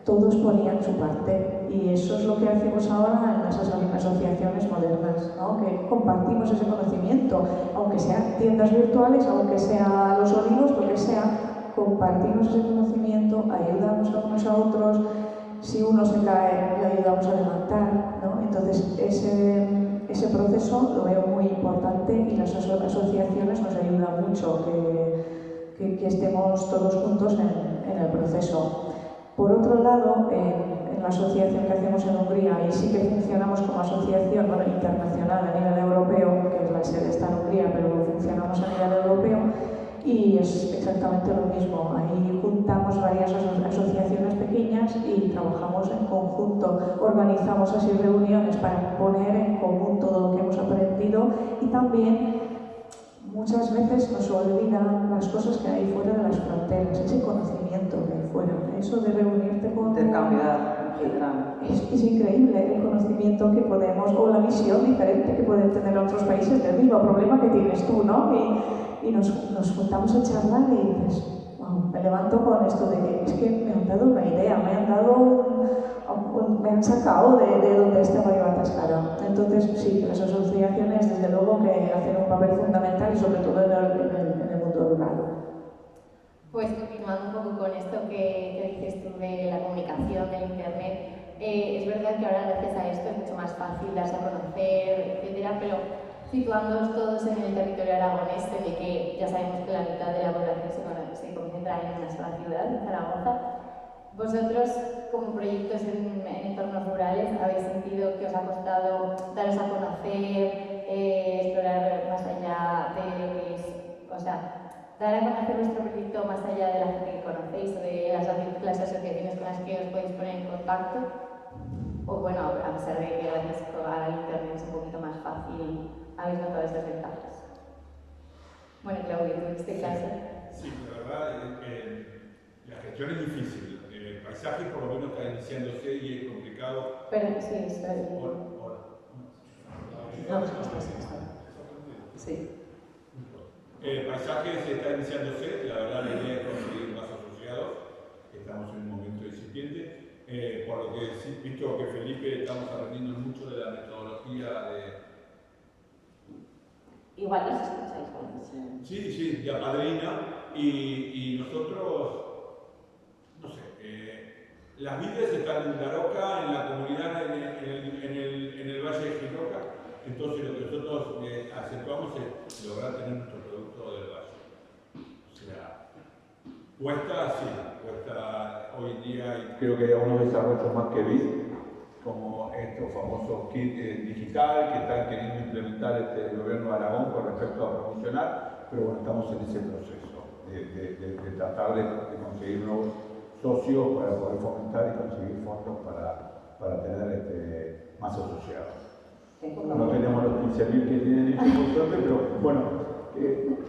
todos ponían su parte y eso es lo que hacemos ahora en las asociaciones modernas, ¿no? Que compartimos ese conocimiento, aunque sean tiendas virtuales, aunque sea Los Olivos, lo que sea, compartimos ese conocimiento, ayudamos unos a otros, si uno se cae le ayudamos a levantar, ¿no? Entonces ese proceso lo veo muy importante y las asociaciones nos ayudan mucho que estemos todos juntos en el proceso. Por otro lado, en la asociación que hacemos en Hungría, y sí que funcionamos como asociación internacional a nivel europeo, que la sede está en Hungría, pero funcionamos a nivel europeo, y es exactamente lo mismo. Ahí juntamos varias asociaciones pequeñas y trabajamos en conjunto, organizamos así reuniones para poner en común todo lo que hemos aprendido y también muchas veces nos olvidan las cosas que hay fuera de las fronteras, ese conocimiento que hay fuera, eso de reunirte con... Intercambiar. Es increíble el conocimiento que podemos, o la visión diferente que pueden tener otros países del mismo problema que tienes tú, ¿no? Y nos juntamos a charlar y dices, wow, me levanto con esto de que es que me han dado una idea, me han sacado de donde estaba yo atascada. Entonces, sí, las asociaciones, desde luego, que hacen un papel fundamental y sobre todo en el mundo rural. Pues continuando un poco con esto que dices tú de la comunicación, del internet, es verdad que ahora gracias a esto es mucho más fácil darse a conocer, etcétera, pero situándonos todos en el territorio aragonés, de que ya sabemos que la mitad de la población se concentra en una sola ciudad, en Zaragoza, vosotros, como proyectos en entornos rurales, habéis sentido que os ha costado daros a conocer, explorar más allá de lo que es, o sea, dar a conocer vuestro proyecto más allá de la gente que conocéis o de las asociaciones con las que os podéis poner en contacto? O bueno, a pesar de que gracias al internet es un poquito más fácil, habéis notado estas ventajas. Bueno, Claudio, tú en este caso. Sí, la verdad es que la gestión es difícil. El paisaje por lo menos está iniciándose y es complicado. Pero sí, está bien. Hola. No, sí. El paisaje se está iniciándose, la verdad la idea es conseguir más asociados, estamos en un momento incipiente, por lo que sí, visto que Felipe estamos aprendiendo mucho de la metodología de... Igual los escucháis, ¿no? Sí, de apadrina, y nosotros, no sé, las vides están en Daroca, en la comunidad, en el Valle de Jiloca, entonces lo que nosotros acentuamos es lograr tener nuestro producto del valle. O sea, cuesta hoy en día, y creo que hay algunos desarrollos más que vi, como estos famosos kits digital que están queriendo implementar el gobierno de Aragón con respecto a promocionar, pero bueno, estamos en ese proceso de tratar de conseguir nuevos socios para poder fomentar y conseguir fondos para tener más asociados. No tenemos los 15.000 que tienen ellos por suerte, pero bueno,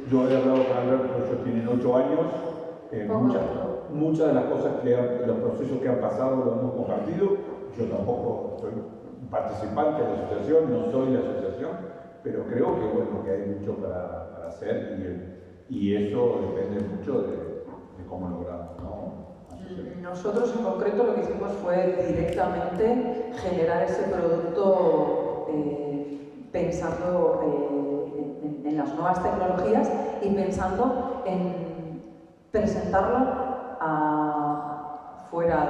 yo he hablado con Alberto, ellos tienen 8 años, muchas de las cosas los procesos que han pasado lo hemos compartido. Yo tampoco soy participante de la asociación, no soy la asociación, pero creo que bueno, que hay mucho para hacer y eso depende mucho de cómo logramos, ¿no? Nosotros en concreto lo que hicimos fue directamente generar ese producto pensando en las nuevas tecnologías y pensando en presentarlo fuera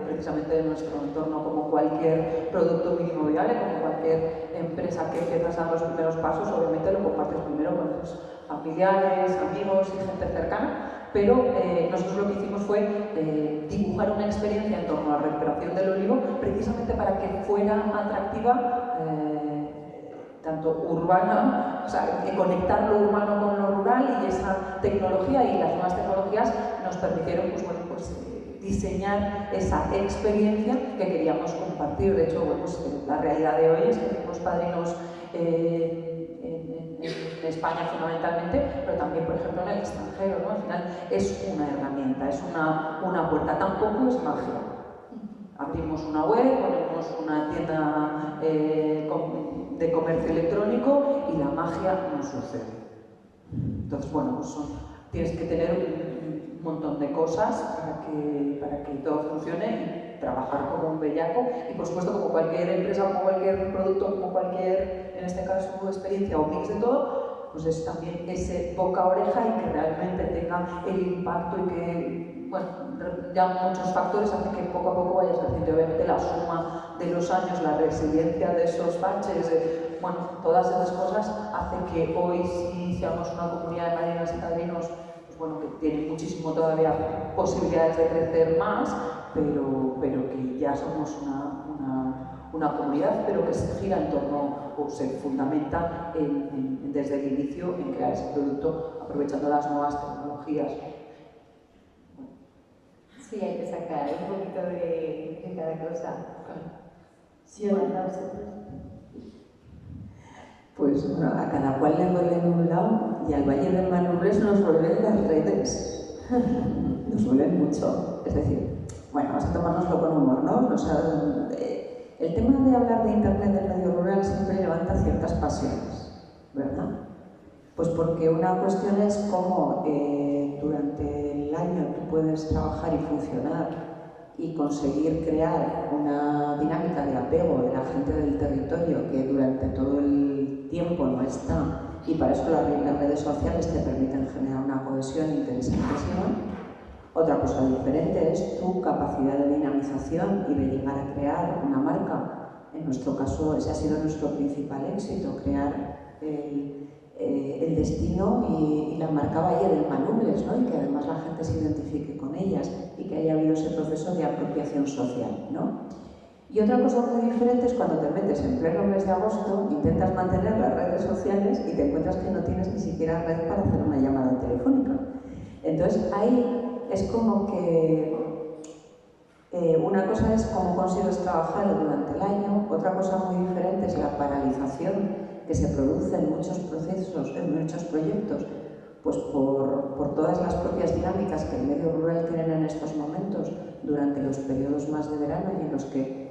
precisamente de nuestro entorno, como cualquier producto mínimo viable, como cualquier empresa que empiezas a dar los primeros pasos, obviamente lo compartes primero con tus familiares, amigos y gente cercana, pero nosotros lo que hicimos fue dibujar una experiencia en torno a la recuperación del olivo, precisamente para que fuera atractiva, tanto urbana, o sea, conectar lo urbano con lo rural, y esa tecnología y las nuevas tecnologías nos permitieron diseñar esa experiencia que queríamos compartir. De hecho, la realidad de hoy es que tenemos padrinos en España fundamentalmente, pero también, por ejemplo, en el extranjero, ¿no? Al final es una herramienta, es una puerta, tampoco es magia. Abrimos una web, ponemos una tienda de comercio electrónico y la magia no sucede. Entonces, bueno, tienes que tener un montón de cosas para que todo funcione y trabajar como un bellaco, y por supuesto como cualquier empresa, como cualquier producto, como cualquier, en este caso, experiencia o mix de todo, pues es también ese boca a oreja y que realmente tenga el impacto y que, bueno, ya muchos factores hacen que poco a poco vayas creciendo. Obviamente la suma de los años, la resiliencia de esos baches, bueno, todas esas cosas hacen que hoy sí seamos una comunidad de madrinas y padrinos, pues bueno, que tiene muchísimo todavía posibilidades de crecer más, pero que ya somos una comunidad, pero que se gira en torno o se fundamenta desde el inicio en crear ese producto aprovechando las nuevas tecnologías. Sí, hay que sacar un poquito de cada cosa. Sí, ¿verdad? Vosotros. Pues bueno, a cada cual le duele en un lado y al Valle de Manubres nos vuelven las redes. Nos vuelven mucho. Es decir, bueno, vamos a tomárnoslo con humor, ¿no? El tema de hablar de Internet del medio rural siempre levanta ciertas pasiones, ¿verdad? Pues porque una cuestión es cómo durante el año tú puedes trabajar y funcionar y conseguir crear una dinámica de apego de la gente del territorio que durante todo el tiempo no está, y para eso las redes sociales te permiten generar una cohesión interesantísima. Otra cosa diferente es tu capacidad de dinamización y de llegar a crear una marca. En nuestro caso ese ha sido nuestro principal éxito, crear el destino y la marca Valle del Manubles, ¿no? Y que además la gente se identifique con ellas y que haya habido ese proceso de apropiación social, ¿no? Y otra cosa muy diferente es cuando te metes en pleno mes de agosto, intentas mantener las redes sociales y te encuentras que no tienes ni siquiera red para hacer una llamada telefónica. Entonces ahí es como que una cosa es cómo consigues trabajar durante el año, otra cosa muy diferente es la paralización que se produce en muchos procesos, en muchos proyectos, pues por todas las propias dinámicas que el medio rural tienen en estos momentos durante los periodos más de verano y en los que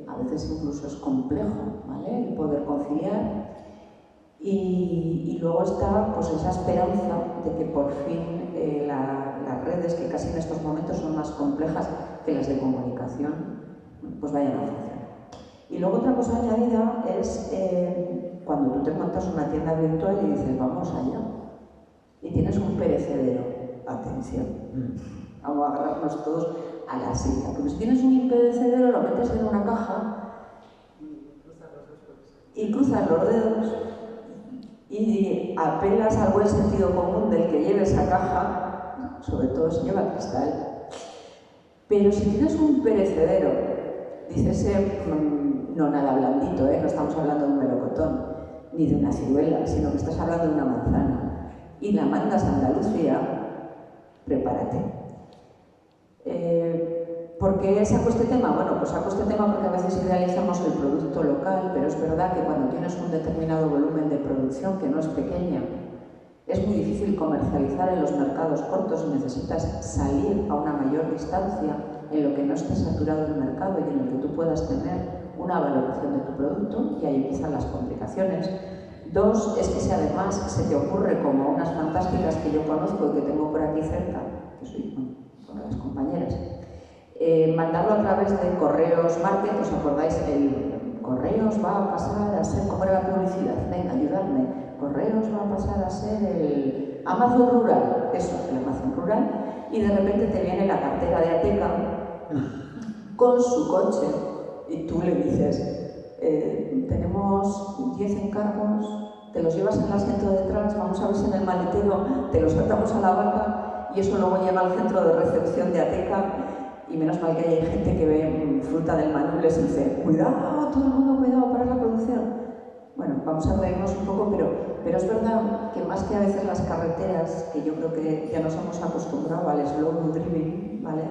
a veces incluso es complejo, ¿vale?, el poder conciliar. Y luego está pues esa esperanza de que por fin las redes, que casi en estos momentos son más complejas que las de comunicación, pues vayan a funcionar. Y luego otra cosa añadida es cuando tú te montas una tienda virtual y dices, vamos allá, y tienes un perecedero, atención, vamos a agarrarnos todos a la silla, porque si tienes un perecedero lo metes en una caja y cruzas los dedos y apelas al buen sentido común del que lleve esa caja, sobre todo si lleva cristal. Pero si tienes un perecedero, dice no nada blandito, no estamos hablando de un melocotón, ni de una ciruela, sino que estás hablando de una manzana, y la mandas a Andalucía, prepárate. ¿Por qué saco este tema? Bueno, pues saco este tema porque a veces idealizamos el producto local, pero es verdad que cuando tienes un determinado volumen de producción, que no es pequeña, es muy difícil comercializar en los mercados cortos y necesitas salir a una mayor distancia en lo que no esté saturado el mercado y en el que tú puedas tener una valoración de tu producto, y ahí empiezan las complicaciones. Dos, es que si además se te ocurre, como unas fantásticas que yo conozco y que tengo por aquí cerca, que soy con las compañeras, mandarlo a través de Correos Market. ¿Os acordáis? El Correos va a pasar a ser, ¿cómo era la publicidad? Venga, ayudadme. Correos va a pasar a ser el Amazon Rural, eso, el Amazon Rural, y de repente te viene la cartera de Ateca con su coche y tú le dices, tenemos 10 encargos, te los llevas en el asiento de detrás, vamos a ver si en el maletero te los saltamos a la barca y eso luego llega al centro de recepción de Ateca. Y menos mal que hay gente que ve fruta del Manubles y dice, cuidado, todo el mundo, cuidado, para la producción. Bueno, vamos a reírnos un poco, pero es verdad que más que a veces las carreteras, que yo creo que ya nos hemos acostumbrado al slow driving, ¿vale?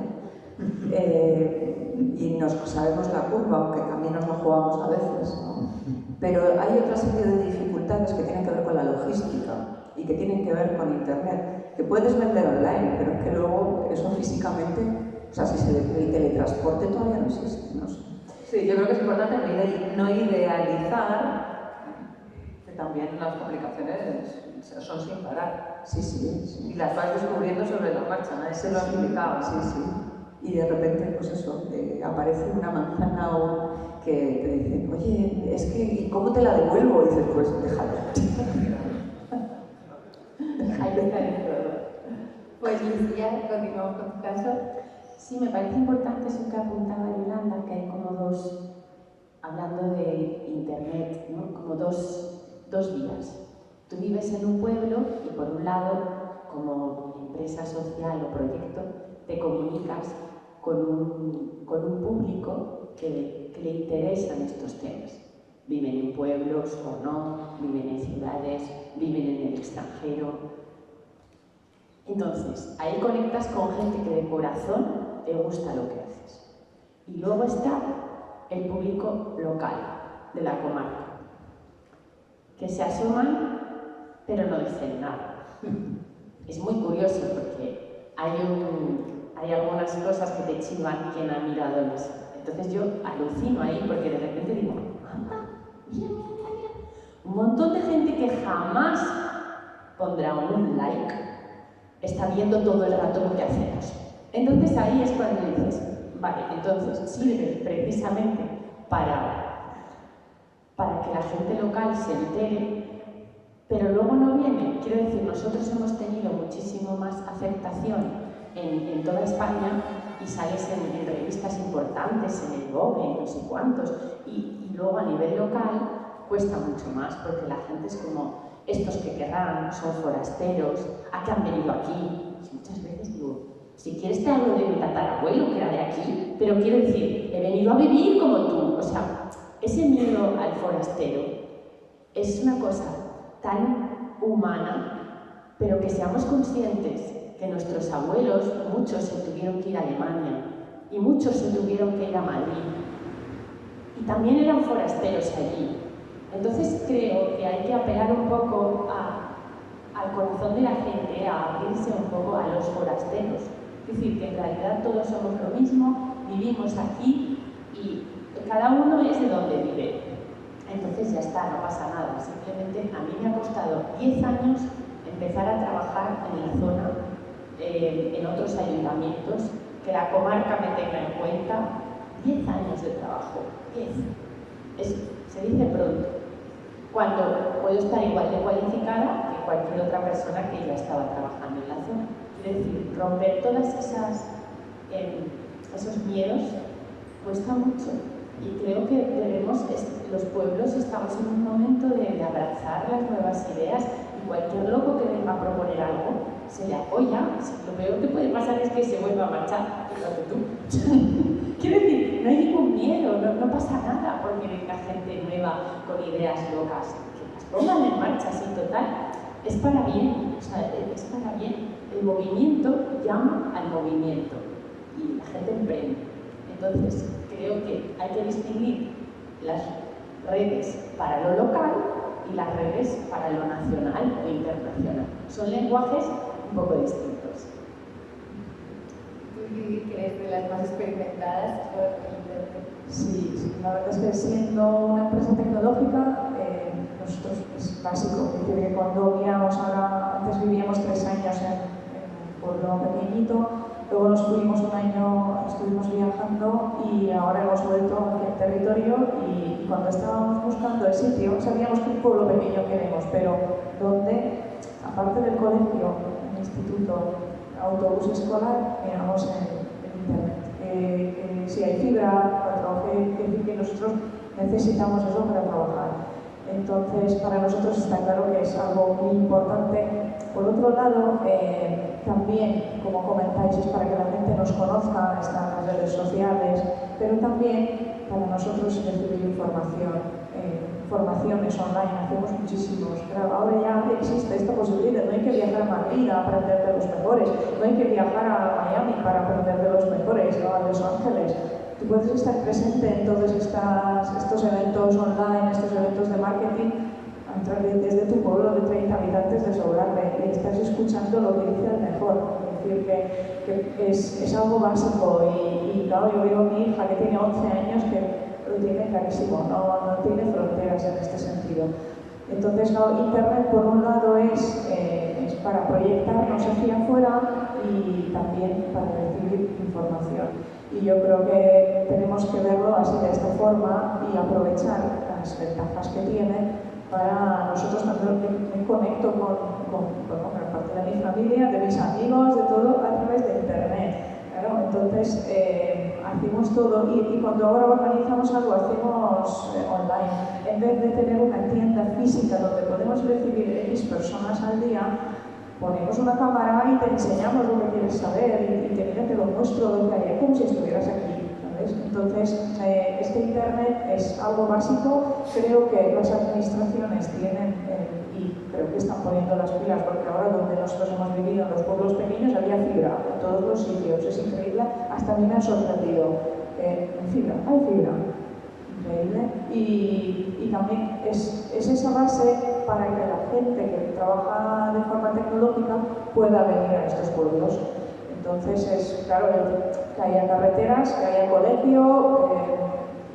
Y nos sabemos la curva, aunque también nos la jugamos a veces, ¿no? Pero hay otra serie de dificultades que tienen que ver con la logística y que tienen que ver con Internet, que puedes vender online, pero es que luego eso físicamente, o sea, si el teletransporte todavía no existe, no sé. Sí, yo creo que es importante no idealizar, que también las complicaciones son sin parar. Sí, sí, sí. Y las vas descubriendo sobre la marcha, nadie se lo ha explicado. Sí, sí. Y de repente, pues eso, aparece una manzana que te dicen, oye, es que, ¿y cómo te la devuelvo? Y dices, pues déjalo. Ahí está el todo. Pues Lucía, continuamos con tu caso. Sí, me parece importante eso que apuntaba Yolanda, que hay como dos, hablando de Internet, ¿no? Como dos vías. Tú vives en un pueblo y por un lado, como empresa social o proyecto, te comunicas con un público que le interesan estos temas. Viven en pueblos o no, viven en ciudades, viven en el extranjero. Entonces, ahí conectas con gente que de corazón te gusta lo que haces. Y luego está el público local de la comarca, que se asoman pero no dicen nada. Es muy curioso porque hay algunas cosas que te chivan quien ha mirado las. Entonces yo alucino ahí porque de repente digo, anda, mira, mira, mira, mira. Un montón de gente que jamás pondrá un like está viendo todo el rato lo que hacemos. Entonces ahí es cuando dices, vale, entonces sirve precisamente para que la gente local se entere, pero luego no viene. Quiero decir, nosotros hemos tenido muchísimo más aceptación en toda España y sales en revistas importantes, en el Vogue, en no sé cuántos, y luego a nivel local cuesta mucho más porque la gente es como, estos que querrán son forasteros, ¿a qué han venido aquí? Y muchas veces digo, si quieres te hablo de mi tatarabuelo que era de aquí, pero quiero decir, he venido a vivir como tú. O sea, ese miedo al forastero es una cosa tan humana, pero que seamos conscientes que nuestros abuelos, muchos se tuvieron que ir a Alemania y muchos se tuvieron que ir a Madrid y también eran forasteros allí. Entonces creo que hay que apelar un poco al corazón de la gente, a abrirse un poco a los forasteros. Es decir, que en realidad todos somos lo mismo, vivimos aquí y cada uno es de donde vive. Entonces ya está, no pasa nada. Simplemente a mí me ha costado 10 años empezar a trabajar en la zona, en otros ayuntamientos, que la comarca me tenga en cuenta. 10 años de trabajo, 10. Se dice pronto, cuando puedo estar igual de cualificada que cualquier otra persona que ya estaba trabajando en la zona. Es decir, romper todas esos miedos cuesta mucho. Y creo que los pueblos estamos en un momento de abrazar las nuevas ideas y cualquier loco que venga a proponer algo se le apoya. Lo peor que puede pasar es que se vuelva a marchar, fíjate tú. Quiero decir, no hay ningún miedo, no pasa nada porque venga gente nueva con ideas locas. Que las pongan en marcha, sí, total. Es para bien, o sea, es para bien. El movimiento llama al movimiento y la gente emprende. Entonces, creo que hay que distinguir las redes para lo local y las redes para lo nacional o internacional. Son lenguajes un poco distintos. ¿Tú crees de las más experimentadas por Internet? Sí, la verdad es que siendo una empresa tecnológica, nosotros es básico. Es decir, que cuando miramos ahora, antes vivíamos 3 años en un pueblo pequeñito, luego nos fuimos un año, estuvimos viajando y ahora hemos vuelto aquí al territorio y cuando estábamos buscando el sitio, sabíamos que un pueblo pequeño queremos, pero donde, aparte del colegio, el instituto, autobús escolar, miramos en Internet. Si hay fibra, 4G, que nosotros necesitamos eso para trabajar. Entonces, para nosotros está claro que es algo muy importante. Por otro lado, también, como comentáis, es para que la gente nos conozca, están las redes sociales, pero también para nosotros recibir información. Formaciones online, hacemos muchísimos. Pero ahora ya existe esta posibilidad, no hay que viajar a Madrid a aprender de los mejores, no hay que viajar a Miami para aprender de los mejores, o a Los Ángeles. Tú puedes estar presente en todos estos eventos online, estos eventos de marketing, desde tu pueblo de 30 habitantes de Sobrarbe, y estás escuchando lo que dice el mejor. Es decir, que es algo básico. Y claro, yo veo a mi hija que tiene 11 años que lo tiene clarísimo, no tiene fronteras en este sentido. Entonces, no, Internet, por un lado, es para proyectarnos hacia afuera y también para recibir información. Y yo creo que tenemos que verlo así, de esta forma, y aprovechar las ventajas que tiene para nosotros. También me conecto con gran parte de mi familia, de mis amigos, de todo, a través de Internet. Claro, entonces, hacemos todo y cuando ahora organizamos algo, hacemos online. En vez de tener una tienda física donde podemos recibir X personas al día, ponemos una cámara y te enseñamos lo que quieres saber y te lo muestro lo que hay, como si estuvieras aquí, ¿sabes? Entonces, este Internet es algo básico. Creo que las administraciones tienen, y creo que están poniendo las pilas, porque ahora donde nosotros hemos vivido, en los pueblos pequeños, había fibra en todos los sitios. Es increíble, hasta a mí me ha sorprendido. Hay fibra. Increíble. Y también es esa base para que la gente que trabaja de forma tecnológica pueda venir a estos pueblos. Entonces, es claro que haya carreteras, que haya colegio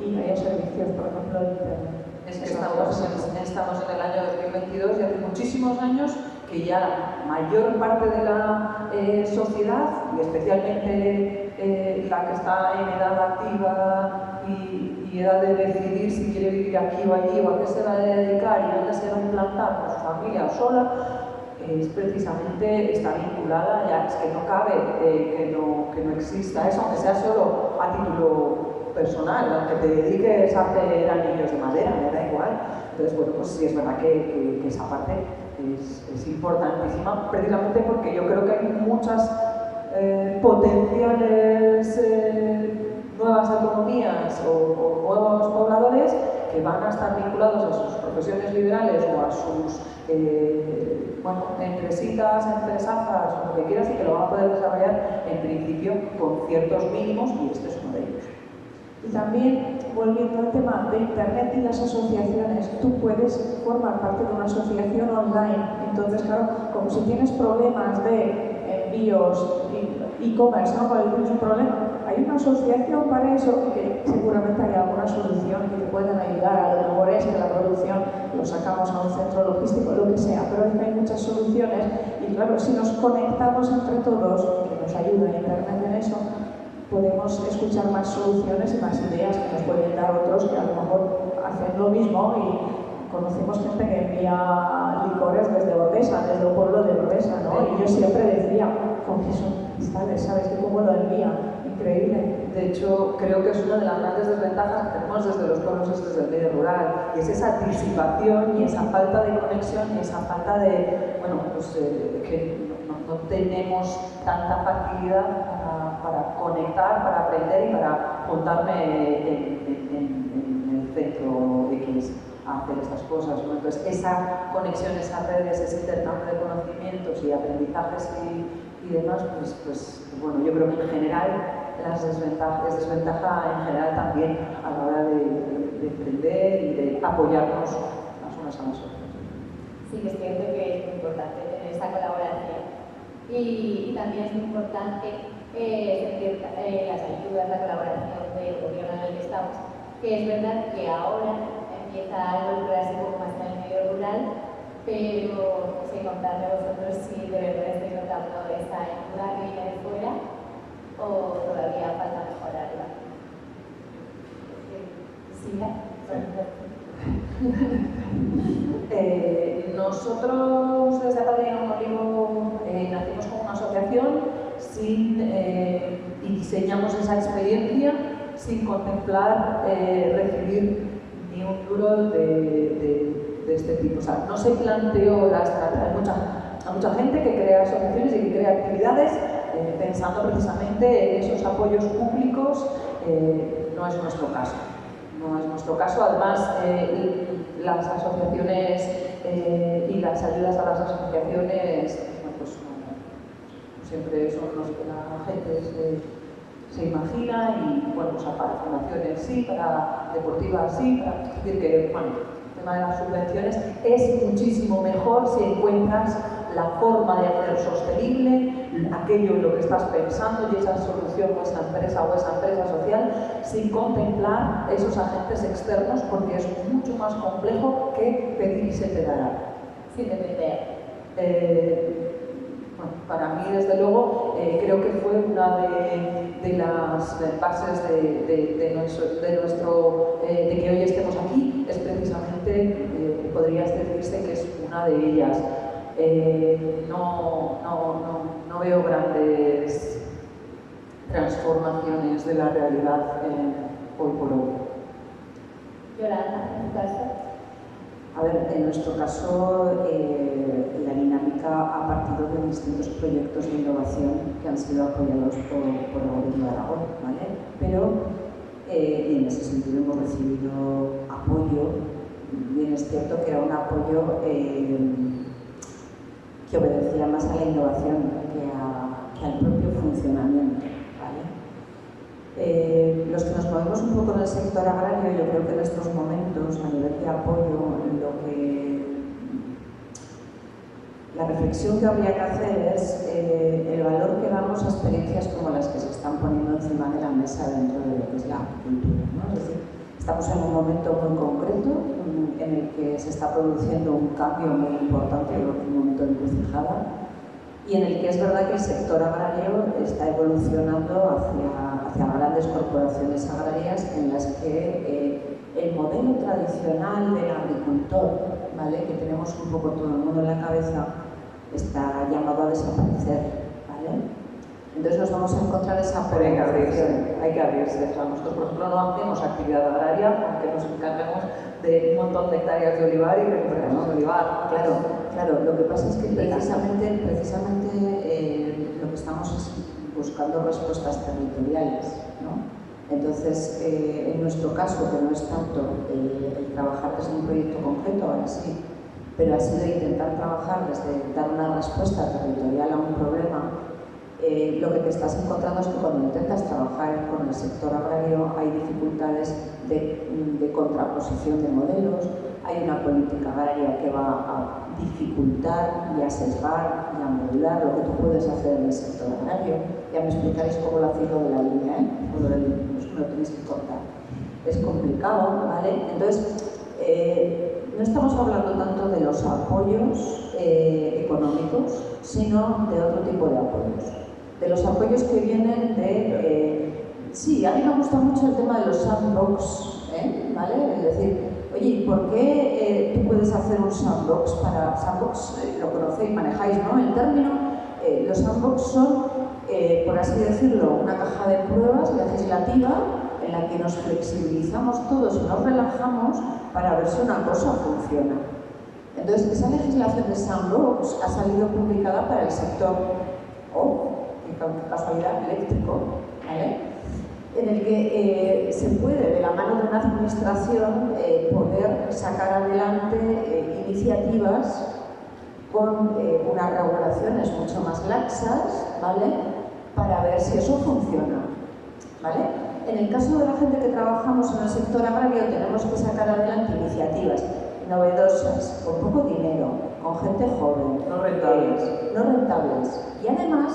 y haya servicios, por ejemplo, de Internet. Es que estamos en el año 2022 y hace muchísimos años que ya la mayor parte de la sociedad, y especialmente la que está en edad activa y edad de decidir si quiere vivir aquí o allí o a qué se va a dedicar y dónde se va a implantar con su familia o sola, es precisamente está vinculada, ya es que no cabe que no exista eso, aunque sea solo a título personal, aunque te dediques a hacer anillos de madera, me da igual. Entonces, bueno, pues sí es verdad que esa parte es importantísima, precisamente porque yo creo que hay muchas potenciales nuevas economías o nuevos pobladores que van a estar vinculados a sus profesiones liberales o a sus empresitas, empresazas, o lo que quieras, y que lo van a poder desarrollar en principio con ciertos mínimos, y este es uno de ellos. Y también, volviendo al tema de Internet y las asociaciones, tú puedes formar parte de una asociación online. Entonces, claro, como si tienes problemas de envíos, e-commerce, ¿no? Cualquier problema, hay una asociación para eso, que seguramente hay alguna solución que te puedan ayudar. A lo mejor es que la producción lo sacamos a un centro logístico, lo que sea, pero hay muchas soluciones. Y claro, si nos conectamos entre todos, que nos ayuda Internet en eso, podemos escuchar más soluciones y más ideas que nos pueden dar otros que a lo mejor hacen lo mismo. Y conocemos gente que envía licores desde Odessa, desde un pueblo de Odessa, ¿no? Y yo siempre decía, con eso, ¿sabes cómo lo envía? Increíble. De hecho, creo que es una de las grandes desventajas que tenemos desde los pueblos, desde el medio rural, y es esa disipación y esa falta de conexión y esa falta de, que no tenemos tanta facilidad para conectar, para aprender y para juntarme en el centro X a hacer estas cosas, ¿no? Entonces, esa conexión, esas redes, ese intercambio de conocimientos y aprendizajes y demás, pues bueno, yo creo que en general es desventaja en general también a la hora de aprender y de apoyarnos las unas a las otras. Sí, que es cierto que es muy importante tener esa colaboración y también es muy importante sentir las ayudas, la colaboración del gobierno en el que estamos, que es verdad que ahora empieza a involucrarse un poco más en el medio rural, pero no sé, contadme vosotros si de verdad estáis notando esa ayuda que viene de fuera o todavía falta mejorarla. Sí, nosotros desde Academia Olivo nacimos como una asociación y diseñamos esa experiencia sin contemplar recibir ni un duro de este tipo. O sea, no se planteó la estrategia. Hay mucha gente que crea asociaciones y que crea actividades pensando precisamente en esos apoyos públicos. No es nuestro caso. No es nuestro caso. Además, las asociaciones y las ayudas a las asociaciones siempre son los que la gente se imagina, y bueno, pues para fundaciones sí, para deportivas sí, es decir que, bueno, el tema de las subvenciones es muchísimo mejor si encuentras la forma de hacer sostenible aquello en lo que estás pensando y esa solución o esa empresa social sin contemplar esos agentes externos, porque es mucho más complejo que pedir y se te dará. Sin depender. Bueno, para mí, desde luego, creo que fue una de las bases de que hoy estemos aquí, es precisamente, podría decirse que es una de ellas. No veo grandes transformaciones de la realidad hoy por hoy. Yolanda, en tu caso. A ver, en nuestro caso, la dinámica ha partido de distintos proyectos de innovación que han sido apoyados por el Gobierno de Aragón, ¿vale? Pero en ese sentido hemos recibido apoyo. Bien, es cierto que era un apoyo que obedecía más a la innovación que al propio funcionamiento, ¿vale? Los que nos movemos un poco en el sector agrario, yo creo que en estos momentos, a nivel de apoyo, la reflexión que habría que hacer es el valor que damos a experiencias como las que se están poniendo encima de la mesa dentro de lo que es la agricultura, ¿no? Es decir, estamos en un momento muy concreto en el que se está produciendo un cambio muy importante, un momento de encrucijada, y en el que es verdad que el sector agrario está evolucionando hacia grandes corporaciones agrarias en las que el modelo tradicional del agricultor, ¿vale?, que tenemos un poco todo el mundo en la cabeza, está llamado a desaparecer, ¿vale? Entonces nos vamos a encontrar esa Hay que abrirse. O sea, nosotros, por ejemplo, no hacemos actividad agraria, aunque nos encargamos de un montón de hectáreas de olivar y recuperación de olivar. Claro, lo que pasa es que precisamente lo que estamos es buscando respuestas territoriales, ¿no? Entonces, en nuestro caso, que no es tanto el trabajar desde un proyecto concreto, ahora sí, pero ha sido intentar trabajar desde dar una respuesta territorial a un problema. Lo que te estás encontrando es que cuando intentas trabajar con el sector agrario hay dificultades de contraposición de modelos, hay una política agraria que va a dificultar y a sesgar y a modular lo que tú puedes hacer en el sector agrario. Ya me explicaréis cómo lo hacéis lo de la línea, o lo lo tenéis que cortar. Es complicado, ¿vale? Entonces, no estamos hablando tanto de los apoyos económicos, sino de otro tipo de apoyos. De los apoyos que vienen de... sí, a mí me gusta mucho el tema de los sandbox, ¿vale? Es decir, oye, ¿por qué tú puedes hacer un sandbox para... Sandbox, lo conocéis, manejáis, ¿no? El término. Los sandbox son, por así decirlo, una caja de pruebas legislativa en la que nos flexibilizamos todos y nos relajamos para ver si una cosa funciona. Entonces, esa legislación de sandbox ha salido publicada para el sector, qué casualidad, eléctrico, ¿vale? En el que se puede, de la mano de una administración, poder sacar adelante iniciativas con unas regulaciones mucho más laxas, ¿vale? Para ver si eso funciona, ¿vale? En el caso de la gente que trabajamos en el sector agrario, tenemos que sacar adelante iniciativas novedosas, con poco dinero, con gente joven, No rentables. no rentables, y además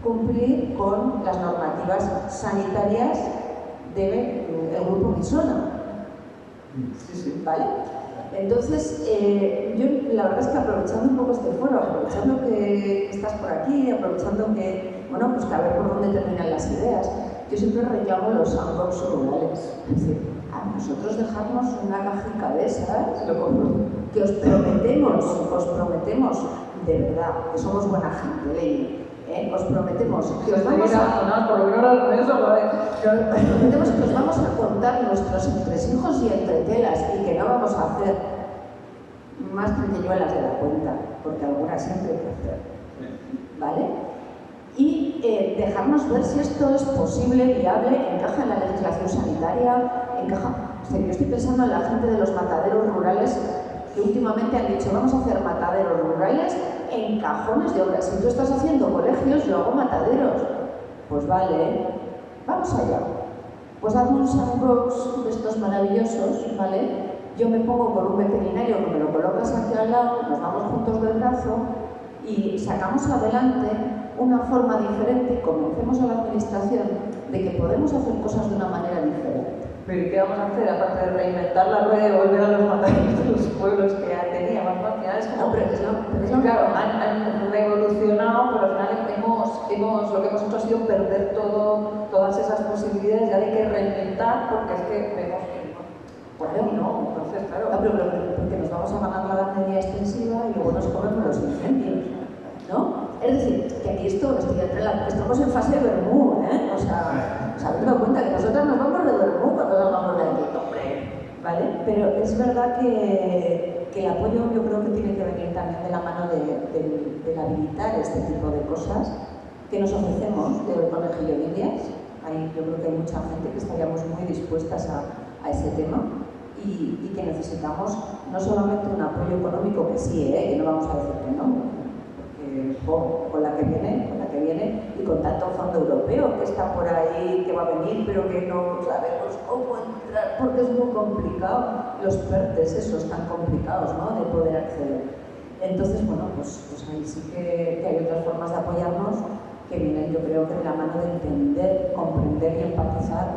cumplir con las normativas sanitarias del grupo Bisona. Sí. ¿Vale? Entonces, yo la verdad es que aprovechando un poco este foro, aprovechando que estás por aquí, aprovechando que, bueno, pues que a ver por dónde terminan las ideas, yo siempre reclamo los sandbox rurales. Es decir, a nosotros dejarnos una cajica de esas, que os prometemos de verdad, que somos buena gente, Leire. Os prometemos que os vamos a contar nuestros entresijos y entretelas y que no vamos a hacer más triquiñuelas de la cuenta, porque algunas siempre hay que hacer, ¿vale? Y dejarnos ver si esto es posible, viable, encaja en la legislación sanitaria, encaja... O sea, yo estoy pensando en la gente de los mataderos rurales que últimamente han dicho vamos a hacer mataderos rurales en cajones de obras. Si tú estás haciendo colegios, yo hago mataderos. Pues vale, vamos allá. Pues hazme un sandbox de estos maravillosos, ¿vale? Yo me pongo con un veterinario que me lo colocas aquí al lado, nos vamos juntos del brazo y sacamos adelante una forma diferente y convencemos a la administración de que podemos hacer cosas de una manera diferente. Pero ¿qué vamos a hacer? Aparte de reinventar la rueda y volver a los mataderos de los pueblos que ya teníamos, ¿no? Al final es como... No, pero es claro, han revolucionado, pero al final lo que hemos hecho ha sido perder todas esas posibilidades, ya hay que reinventar porque es que vemos que no, entonces claro. No, pero porque nos vamos a ganar la ganadería extensiva y luego nos comemos los incendios, ¿no? Es decir, que aquí estamos en fase de vermú, ¿eh? O sea, ¿os habéis dado cuenta que nosotros nos vamos de vermú cuando salgamos de aquí? ¿Vale? Pero es verdad que el apoyo yo creo que tiene que venir también de la mano del habilitar este tipo de cosas que nos ofrecemos del conejillo de Indias. Yo creo que hay mucha gente que estaríamos muy dispuestas a ese tema y que necesitamos no solamente un apoyo económico, que sí, que no vamos a decir que no, con la que viene y con tanto fondo europeo que está por ahí, que va a venir, pero que no sabemos cómo entrar porque es muy complicado, los PERTES esos tan complicados, ¿no?, de poder acceder. Entonces, bueno, pues ahí sí que hay otras formas de apoyarnos que vienen, yo creo, que de la mano de entender, comprender y empatizar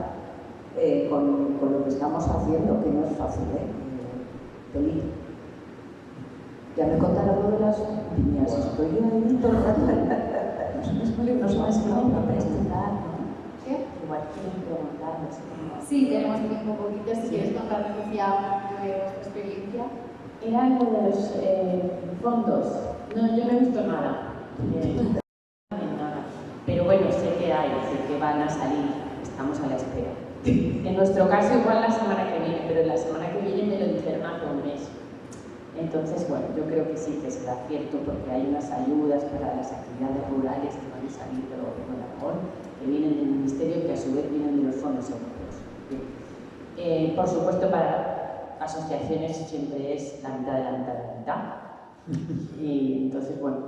con lo que estamos haciendo, que no es fácil, peligro. Ya me contará lo de las piñas, estoy yo ahí todo el rato. No sabes si vamos a presentar, ¿no? ¿Qué? Igual quieren preguntarles. Sí, tenemos tiempo un poquito, si quieres contarnos Lucía de vuestra experiencia. Era lo de los fondos. No, yo no he visto nada. Nada. Pero bueno, sé que van a salir. Estamos a la espera. En nuestro caso, igual la semana que viene, pero la semana que viene me lo Entonces, bueno, yo creo que sí que es el acierto porque hay unas ayudas para las actividades rurales que van a salir del Gobierno de Aragón, que vienen del Ministerio y que a su vez vienen de los fondos europeos. Por supuesto, para asociaciones siempre es la mitad de la mitad de la mitad. Y entonces, bueno,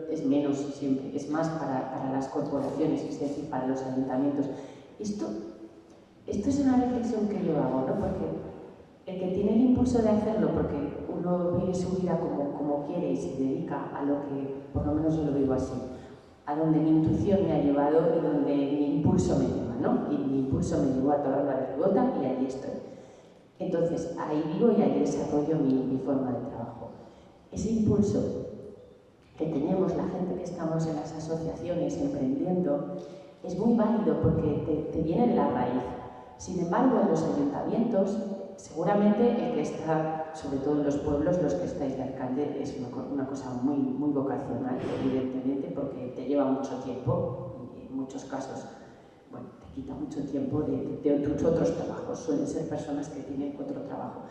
es menos siempre, es más para las corporaciones, es decir, para los ayuntamientos. Esto es una reflexión que yo hago, ¿no? Porque el que tiene el impulso de hacerlo, porque uno vive su vida como quiere y se dedica a lo que, por lo menos yo lo vivo así, a donde mi intuición me ha llevado y donde mi impulso me lleva, ¿no? Y mi impulso me llevó a Torralba de Ribota y allí estoy. Entonces, ahí vivo y ahí desarrollo mi forma de trabajo. Ese impulso que tenemos la gente que estamos en las asociaciones emprendiendo es muy válido porque te viene de la raíz. Sin embargo, en los ayuntamientos, seguramente el que está, sobre todo en los pueblos, los que estáis de alcalde, es una cosa muy vocacional, evidentemente, porque te lleva mucho tiempo y en muchos casos, bueno, te quita mucho tiempo de tus otros trabajos. Suelen ser personas que tienen otro trabajo,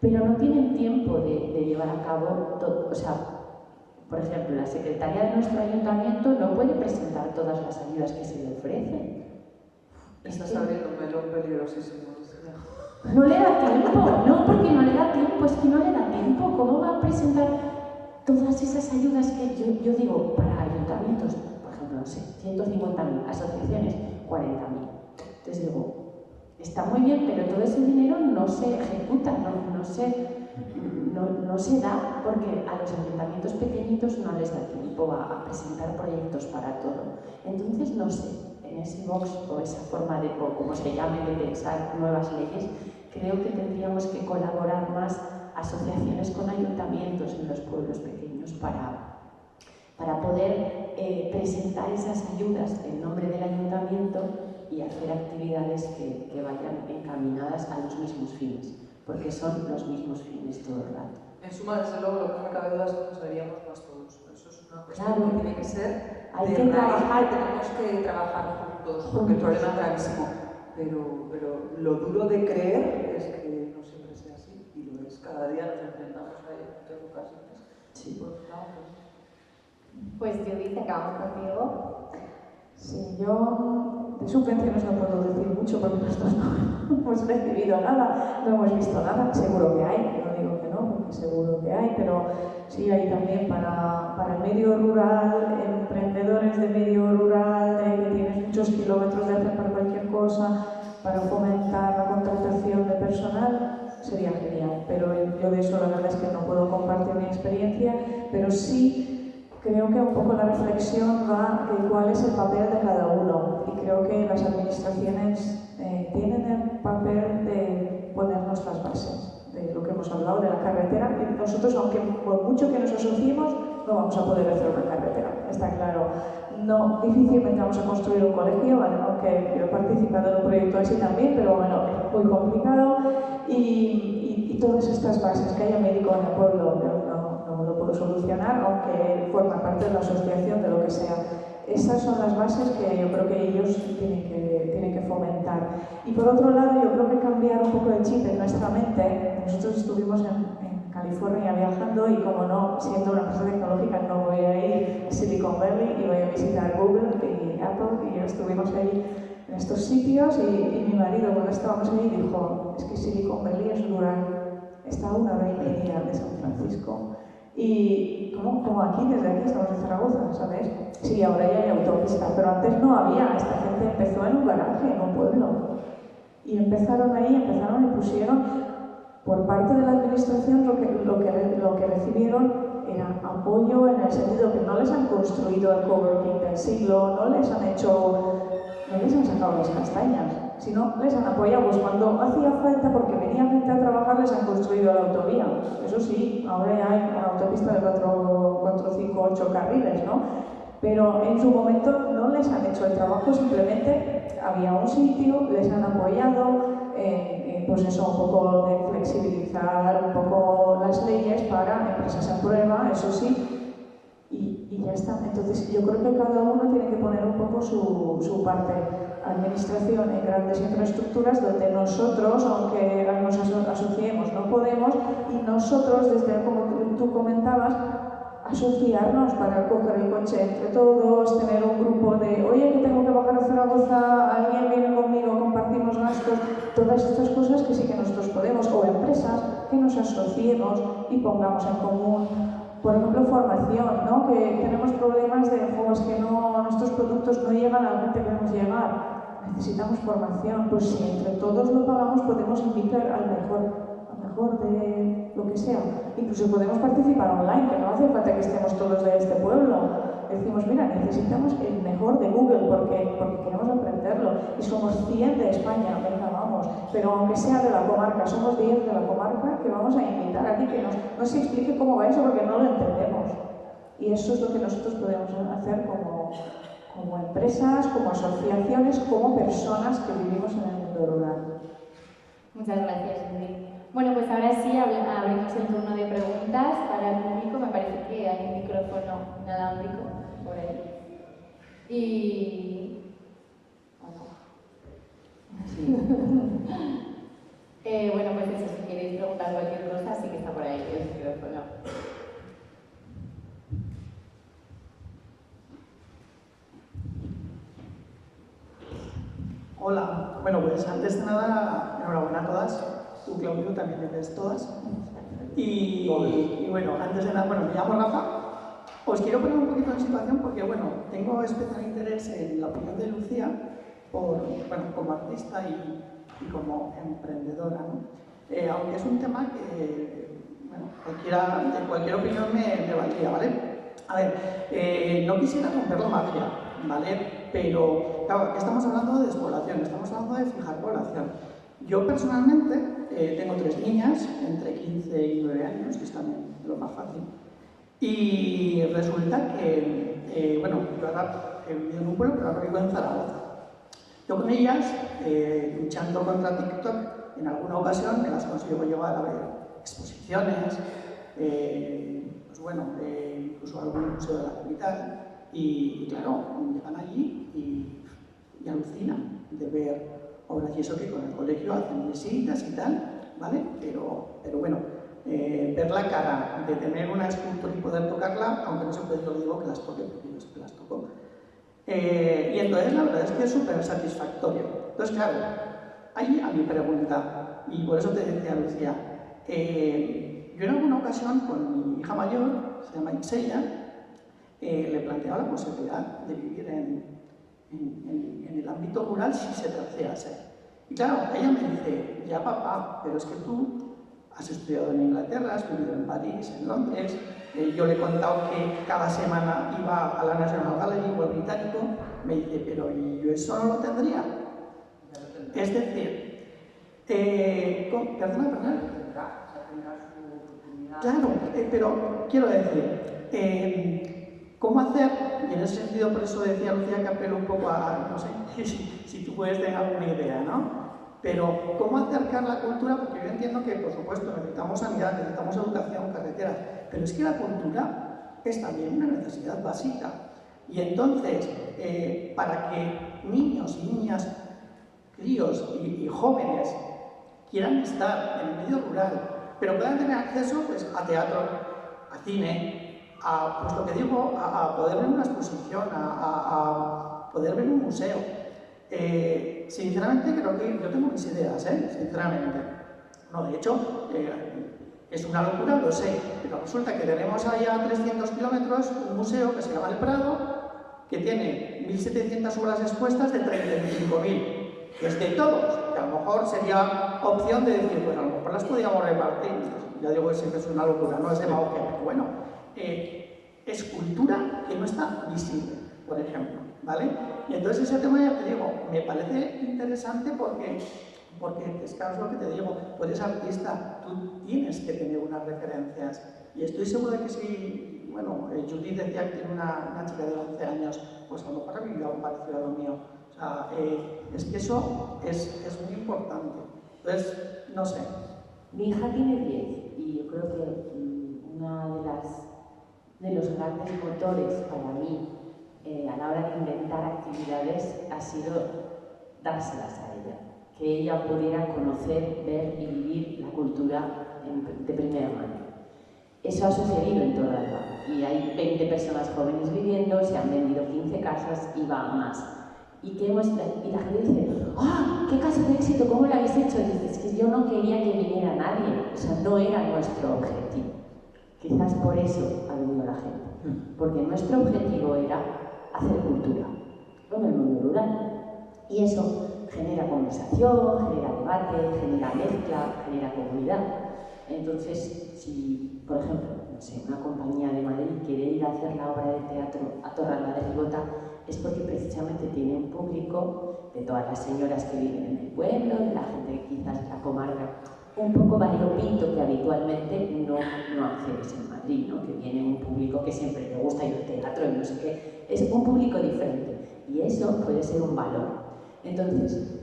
pero no tienen tiempo de llevar a cabo todo. O sea, por ejemplo, la secretaria de nuestro ayuntamiento no puede presentar todas las ayudas que se le ofrecen. Estás abriendo un melón peligrosísimo. No le da tiempo, no porque no le da tiempo, es que no le da tiempo. ¿Cómo va a presentar todas esas ayudas que yo digo para ayuntamientos? Por ejemplo, no sé, 150.000, asociaciones, 40.000. Entonces digo, está muy bien, pero todo ese dinero no se ejecuta, no se da, porque a los ayuntamientos pequeñitos no les da tiempo a presentar proyectos para todo. Entonces, no sé, en ese box o esa forma de, o como se llame, de pensar nuevas leyes, creo que tendríamos que colaborar más asociaciones con ayuntamientos en los pueblos pequeños para poder presentar esas ayudas en nombre del ayuntamiento y hacer actividades que vayan encaminadas a los mismos fines, porque son los mismos fines todo el rato. En suma, desde luego, lo que no me cabe duda es que nos haríamos más todos. Eso es una cuestión Claro, que tiene que ser hay de que raíz, trabajar. tenemos que trabajar juntos, porque el problema es gravísimo. Pero lo duro de creer es que no siempre sea así, y lo es. Cada día nos enfrentamos a ello en muchas ocasiones. Sí. Pues Judith, acabamos contigo. Sí, yo de subvenciones no puedo decir mucho porque nosotros no hemos recibido nada, no hemos visto nada. Seguro que hay, no digo que no, porque seguro que hay, pero sí hay también para el medio rural, emprendedores de medio rural, de que tienes muchos kilómetros de hacer para cualquier cosa, para fomentar la contratación de personal, sería genial. Pero yo de eso la verdad es que no puedo compartir mi experiencia, pero sí creo que un poco la reflexión va de cuál es el papel de cada uno, y creo que las administraciones tienen el papel de ponernos las bases de lo que hemos hablado de la carretera, y nosotros, aunque por mucho que nos asociemos, no vamos a poder hacer una carretera, está claro. No, difícilmente vamos a construir un colegio, ¿vale? Aunque yo he participado en un proyecto así también, pero bueno, es muy complicado, y todas estas bases, que haya médico en el pueblo, no lo puedo solucionar, aunque forma parte de la asociación, de lo que sea. Esas son las bases que yo creo que ellos tienen que fomentar. Y por otro lado, yo creo que cambiar un poco el chip en nuestra mente. Nosotros estuvimos en California viajando y, como no, siendo una empresa tecnológica, no voy a ir a Silicon Valley y voy a visitar Google y Apple, y estuvimos ahí en estos sitios, y mi marido, cuando estábamos ahí, dijo, es que Silicon Valley es rural, está a 1 hora y media de San Francisco. Y como aquí, desde aquí estamos en Zaragoza, ¿sabes? Sí, ahora ya hay autopista, pero antes no había. Esta gente empezó en un garaje, en un pueblo. Y empezaron y pusieron, por parte de la administración, lo que recibieron era apoyo, en el sentido que no les han construido el coworking del siglo, no les han sacado las castañas, sino les han apoyado, pues cuando hacía falta, porque venía gente a trabajar, les han construido la autovía. Eso sí, ahora ya hay una autopista de 4, 5, 8 carriles, ¿no? Pero en su momento no les han hecho el trabajo, simplemente había un sitio, les han apoyado, pues eso, un poco de flexibilizar un poco las leyes para empresas en prueba, eso sí, y ya está. Entonces yo creo que cada uno tiene que poner un poco su parte. Administración en grandes infraestructuras donde nosotros, aunque nos asociemos, ¿no? no podemos, y nosotros, desde como tú comentabas, asociarnos para coger el coche entre todos, tener un grupo de, oye, que tengo que bajar a Zaragoza, alguien viene conmigo, compartimos gastos, todas estas cosas que sí que nosotros podemos, o empresas que nos asociemos y pongamos en común. Por ejemplo, formación, ¿no? Que tenemos problemas de juegos que nuestros productos no llegan a la gente que queremos llegar. Necesitamos formación, pues si entre todos lo pagamos podemos invitar al mejor de lo que sea. Incluso podemos participar online, que no hace falta que estemos todos de este pueblo. Decimos, mira, necesitamos el mejor de Google porque queremos aprenderlo. Y somos 100 de España, venga, vamos. Pero aunque sea de la comarca, somos 10 de la comarca que vamos a invitar aquí, que nos explique cómo va eso porque no lo entendemos. Y eso es lo que nosotros podemos hacer como empresas, como asociaciones, como personas que vivimos en el mundo rural. Muchas gracias, Ingrid. Bueno, pues ahora sí abrimos el turno de preguntas para el público. Me parece que hay un micrófono inalámbrico por ahí. Y... Sí. Bueno, pues eso, si queréis preguntar cualquier cosa, sí que está por ahí el micrófono. Hola, bueno, pues antes de nada, enhorabuena a todas. Tú, Claudio, también eres todas. Y bueno, antes de nada, bueno, me llamo Rafa. Os quiero poner un poquito en situación porque, bueno, tengo especial interés en la opinión de Lucía como artista y como emprendedora, ¿no? Aunque es un tema que, bueno, cualquier opinión me valdría, ¿vale? A ver, no quisiera romper la magia, ¿vale? Pero, claro, aquí estamos hablando de despoblación, estamos hablando de fijar población. Yo personalmente tengo 3 niñas, entre 15 y 9 años, que es también lo más fácil. Y resulta que, bueno, yo ahora he vivido en un pueblo, pero ahora vivo en Zaragoza. Yo con ellas, luchando contra TikTok, en alguna ocasión me las consigo llevar a ver exposiciones, pues bueno, incluso algún museo de la capital. Y claro, llegan allí y alucinan de ver obras y eso que con el colegio hacen visitas y tal, ¿vale? Pero bueno, ver la cara de tener una escultura y poder tocarla, aunque no se puede, yo digo que las toque porque yo siempre las toco. Y entonces la verdad es que es súper satisfactorio. Entonces, claro, ahí a mi pregunta, y por eso te decía, Lucía, yo en alguna ocasión con mi hija mayor, se llama Ixella, le planteaba la posibilidad de vivir en el ámbito rural si se tracease. Y claro, ella me dice, ya papá, pero es que tú has estudiado en Inglaterra, has vivido en París, en Londres, yo le he contado que cada semana iba a la National Gallery o al Británico, me dice, pero yo eso no lo tendría. Es decir, perdona. Claro, pero quiero decir, ¿cómo hacer? Y en ese sentido, por eso decía Lucía que apelo un poco a, no sé, si tú puedes tener alguna idea, ¿no? Pero, ¿cómo acercar la cultura? Porque yo entiendo que, por supuesto, necesitamos sanidad, necesitamos educación, carreteras, pero es que la cultura es también una necesidad básica. Y entonces, para que niños y niñas, críos y jóvenes quieran estar en el medio rural, pero puedan tener acceso pues, a teatro, a cine, a, pues lo que digo, a poder ver una exposición, a poder ver un museo. Sinceramente creo que yo tengo mis ideas, sinceramente. No, de hecho, es una locura, lo sé, pero resulta que tenemos ahí a 300 kilómetros un museo que se llama El Prado, que tiene 1.700 obras expuestas de 35.000. Que es de todos, que a lo mejor sería opción de decir, pues a lo mejor las podíamos repartir. Ya digo que siempre es una locura, no es demagogia, pero bueno, es cultura que no está visible, por ejemplo, ¿vale? Y entonces ese tema, ya te digo, me parece interesante porque es claro, es lo que te digo, tú eres artista, tú tienes que tener unas referencias. Y estoy seguro de que si, bueno, Judith decía que tiene una chica de 11 años, pues a lo mejor ha vivido algo parecido a lo mío. O sea, es que eso es muy importante. Entonces, no sé. Mi hija tiene 10 y yo creo que uno de los grandes motores para mí a la hora de inventar actividades ha sido dárselas a ella. que ella pudiera conocer, ver y vivir la cultura de primera mano. Eso ha sucedido en Torralba y hay 20 personas jóvenes viviendo, se han vendido 15 casas y va a más. Y la gente dice, ¡ah! ¡Qué caso de éxito! ¿Cómo lo habéis hecho? Y dices, es que yo no quería que viniera nadie, o sea, no era nuestro objetivo. Quizás por eso ha venido la gente, porque nuestro objetivo era hacer cultura en el mundo rural. Y eso genera conversación, genera debate, genera mezcla, genera comunidad. Entonces, si, por ejemplo, no sé, una compañía de Madrid quiere ir a hacer la obra de teatro a Torralba de Ribota, es porque precisamente tiene un público de todas las señoras que viven en el pueblo, de la gente que quizás de la comarca, un poco variopinto que habitualmente no accedes en Madrid, ¿no? Que viene un público que siempre le gusta ir al teatro y no sé qué, es un público diferente y eso puede ser un valor. Entonces,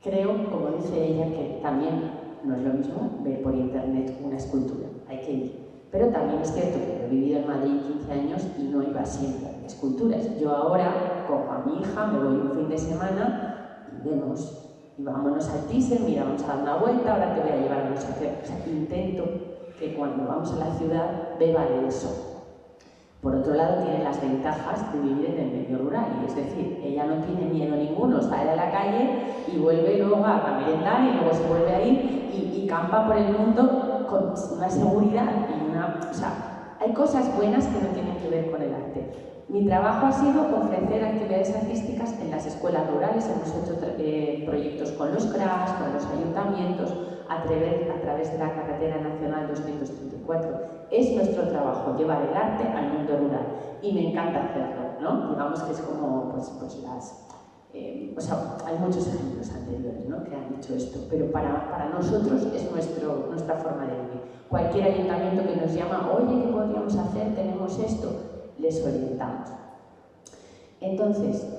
creo, como dice ella, que también no es lo mismo ver por internet una escultura, hay que ir. Pero también es cierto que he vivido en Madrid 15 años y no iba siempre a esculturas. Yo ahora cojo a mi hija, me voy un fin de semana y vemos, y vámonos al Thyssen, mira, vamos a dar una vuelta, ahora te voy a llevar a no sé qué. O sea, intento que cuando vamos a la ciudad beba de eso. Por otro lado, tiene las ventajas de vivir en el medio rural, y es decir, ella no tiene miedo ninguno, sale a la calle y vuelve luego a merendar y luego se vuelve a ir y campa por el mundo con una seguridad y una... O sea, hay cosas buenas que no tienen que ver con el arte. Mi trabajo ha sido ofrecer actividades artísticas en las escuelas rurales, hemos hecho proyectos con los CRAS, con los ayuntamientos, a través de la Carretera Nacional 234. Es nuestro trabajo, llevar el arte al mundo rural y me encanta hacerlo, ¿no? Digamos que es como o sea, hay muchos ejemplos anteriores, ¿no? Que han hecho esto, pero para nosotros es nuestra forma de vivir. Cualquier ayuntamiento que nos llama, oye, ¿qué podríamos hacer? Tenemos esto, les orientamos. Entonces,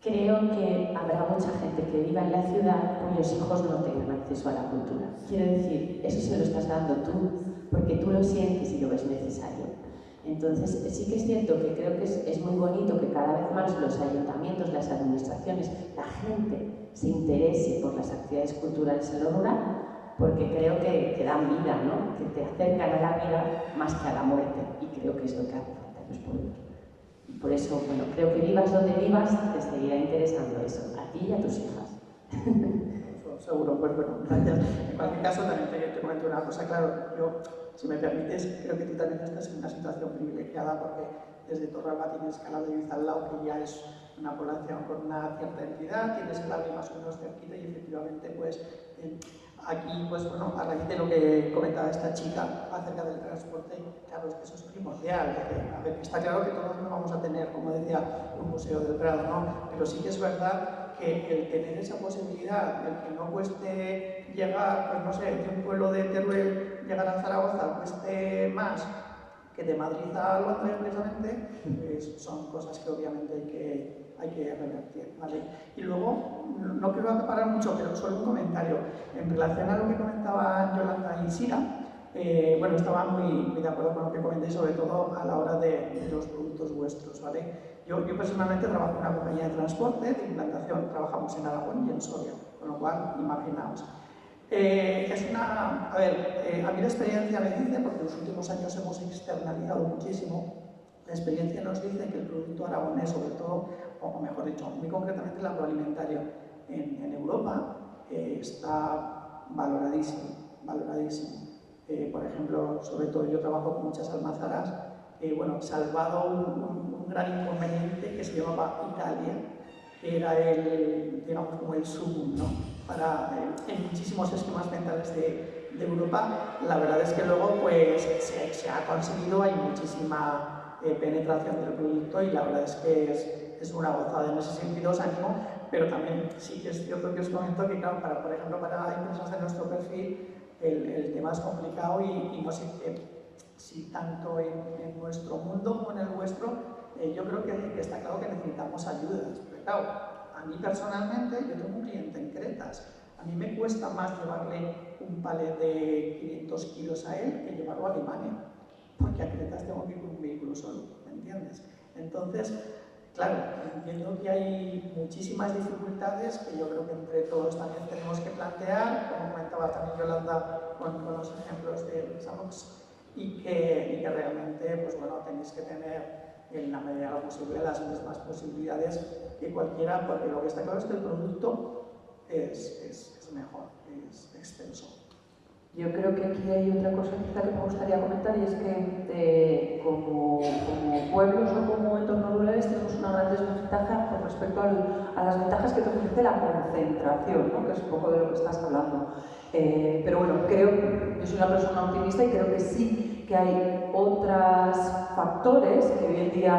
creo que habrá mucha gente que viva en la ciudad cuyos hijos no tengan acceso a la cultura. Quiero decir, eso se lo estás dando tú, porque tú lo sientes y lo ves necesario. Entonces, sí que es cierto que creo que es muy bonito que cada vez más los ayuntamientos, las administraciones, la gente se interese por las actividades culturales en lo rural, porque creo que dan vida, ¿no? Que te acercan a la vida más que a la muerte, y creo que es lo que hace falta en los pueblos. Y por eso, bueno, creo que vivas donde vivas, te seguirá interesando eso, a ti y a tus hijas. Seguro, pues bueno, gracias. En cualquier caso, también te comento una cosa, claro, yo, si me permites, creo que tú también estás en una situación privilegiada porque desde Torralba tienes Cala de Viz al lado, que ya es una población con una cierta entidad, tienes el AVE más o menos cerquita y efectivamente, pues, aquí, pues bueno, a raíz de lo que comentaba esta chica acerca del transporte, claro, es que eso es primordial. A ver, está claro que todos no vamos a tener, como decía, un museo del Prado, ¿no? Pero sí que es verdad que el tener esa posibilidad, el que no cueste llegar, pues no sé, de un pueblo de Teruel, llegar a Zaragoza, cueste más que de Madrid a Londres precisamente, pues son cosas que obviamente hay que revertir, ¿vale? Y luego, no quiero acaparar mucho, pero solo un comentario. En relación a lo que comentaban Yolanda y Sira, bueno, estaba muy de acuerdo con lo que comentéis, sobre todo a la hora de los productos vuestros, ¿vale? Yo personalmente trabajo en una compañía de transporte, de implantación, trabajamos en Aragón y en Soria, con lo cual, imaginaos. A mí la experiencia me dice, porque en los últimos años hemos externalizado muchísimo, la experiencia nos dice que el producto aragonés, sobre todo, o mejor dicho, muy concretamente el agroalimentario en Europa, está valoradísimo. Por ejemplo, sobre todo yo trabajo con muchas almazaras, salvado un gran inconveniente que se llamaba Italia, que era digamos, como el sumum, ¿no? En muchísimos esquemas mentales de Europa. La verdad es que luego pues, se ha conseguido, hay muchísima penetración del producto y la verdad es que es una gozada en ese sentido, os animo, pero también sí que es cierto que os comento que, claro, por ejemplo, para empresas de nuestro perfil, el tema es complicado y no sé si tanto en nuestro mundo como en el vuestro, yo creo que está claro que necesitamos ayudas. Pero claro, a mí personalmente, yo tengo un cliente en Cretas, a mí me cuesta más llevarle un palet de 500 kilos a él que llevarlo a Alemania, porque a Cretas tengo que ir con un vehículo solo, ¿me entiendes? Entonces, claro, entiendo que hay muchísimas dificultades que yo creo que entre todos también tenemos que plantear, como comentaba también Yolanda con los ejemplos de Xamox, y que realmente pues, bueno, tenéis que tener en la medida de lo posible las mismas posibilidades que cualquiera, porque lo que está claro es que el producto es mejor, es extenso. Yo creo que aquí hay otra cosa quizá que me gustaría comentar, y es que como pueblos o como entornos rurales tenemos una gran desventaja con respecto a las ventajas que te ofrece la concentración, ¿no? Que es un poco de lo que estás hablando. Pero bueno, yo soy una persona optimista y creo que sí que hay otros factores que hoy en día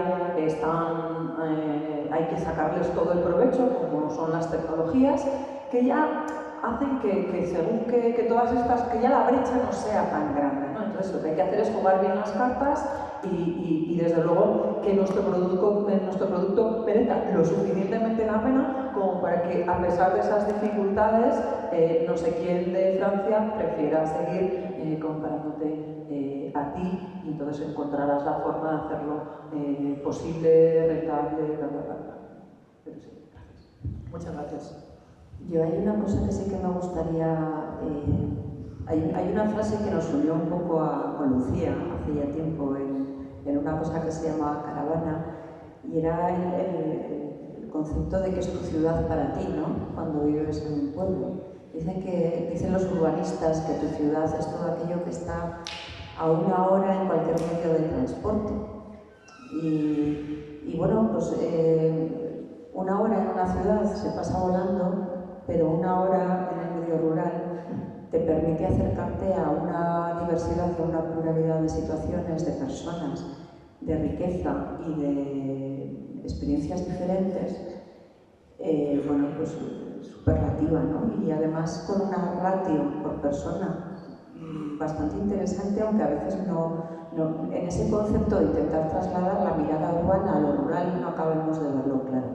hay que sacarles todo el provecho, como son las tecnologías, que ya hacen que según que todas estas, que ya la brecha no sea tan grande, ¿no? Entonces lo que hay que hacer es jugar bien las cartas y desde luego que nuestro producto merezca lo suficientemente la pena como para que, a pesar de esas dificultades, no sé quién de Francia prefiera seguir comprándote a ti, y entonces encontrarás la forma de hacerlo posible, rentable, bla, bla, bla. Pero sí, gracias. Muchas gracias. Yo hay una cosa que sí que me gustaría... hay una frase que nos unió un poco con Lucía hace ya tiempo en una cosa que se llama Caravana, y era el concepto de que es tu ciudad para ti, ¿no? Cuando vives en un pueblo. Dicen los urbanistas que tu ciudad es todo aquello que está a una hora en cualquier medio de transporte. Y bueno, pues una hora en una ciudad se pasa volando, pero una hora en el medio rural te permite acercarte a una diversidad y a una pluralidad de situaciones, de personas, de riqueza y de experiencias diferentes, bueno, pues superlativa, ¿no? Y además con una ratio por persona bastante interesante, aunque a veces en ese concepto de intentar trasladar la mirada urbana a lo rural no acabemos de verlo claro,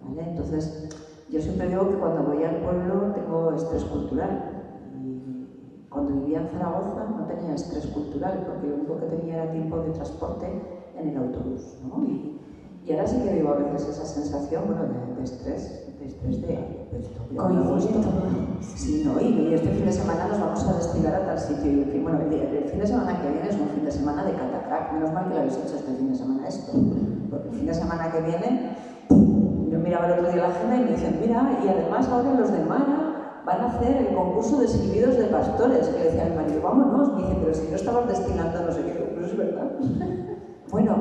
¿vale? Entonces, yo siempre digo que cuando voy al pueblo tengo estrés cultural, y cuando vivía en Zaragoza no tenía estrés cultural porque lo único que tenía era tiempo de transporte en el autobús, ¿no? Y ahora sí que vivo a veces esa sensación, bueno, de estrés de esto. Sí, no, y este fin de semana nos vamos a destilar a tal sitio, y bueno, el fin de semana que viene es un fin de semana de catacrack, menos mal que lo habéis hecho este fin de semana esto, porque el fin de semana que viene yo miraba el otro día la agenda y me dicen, mira, y además ahora los de Mara van a hacer el concurso de silbidos de pastores, que le decía al marido, vámonos, me dice, pero si no estabas destilando no sé qué, pero es verdad. Bueno,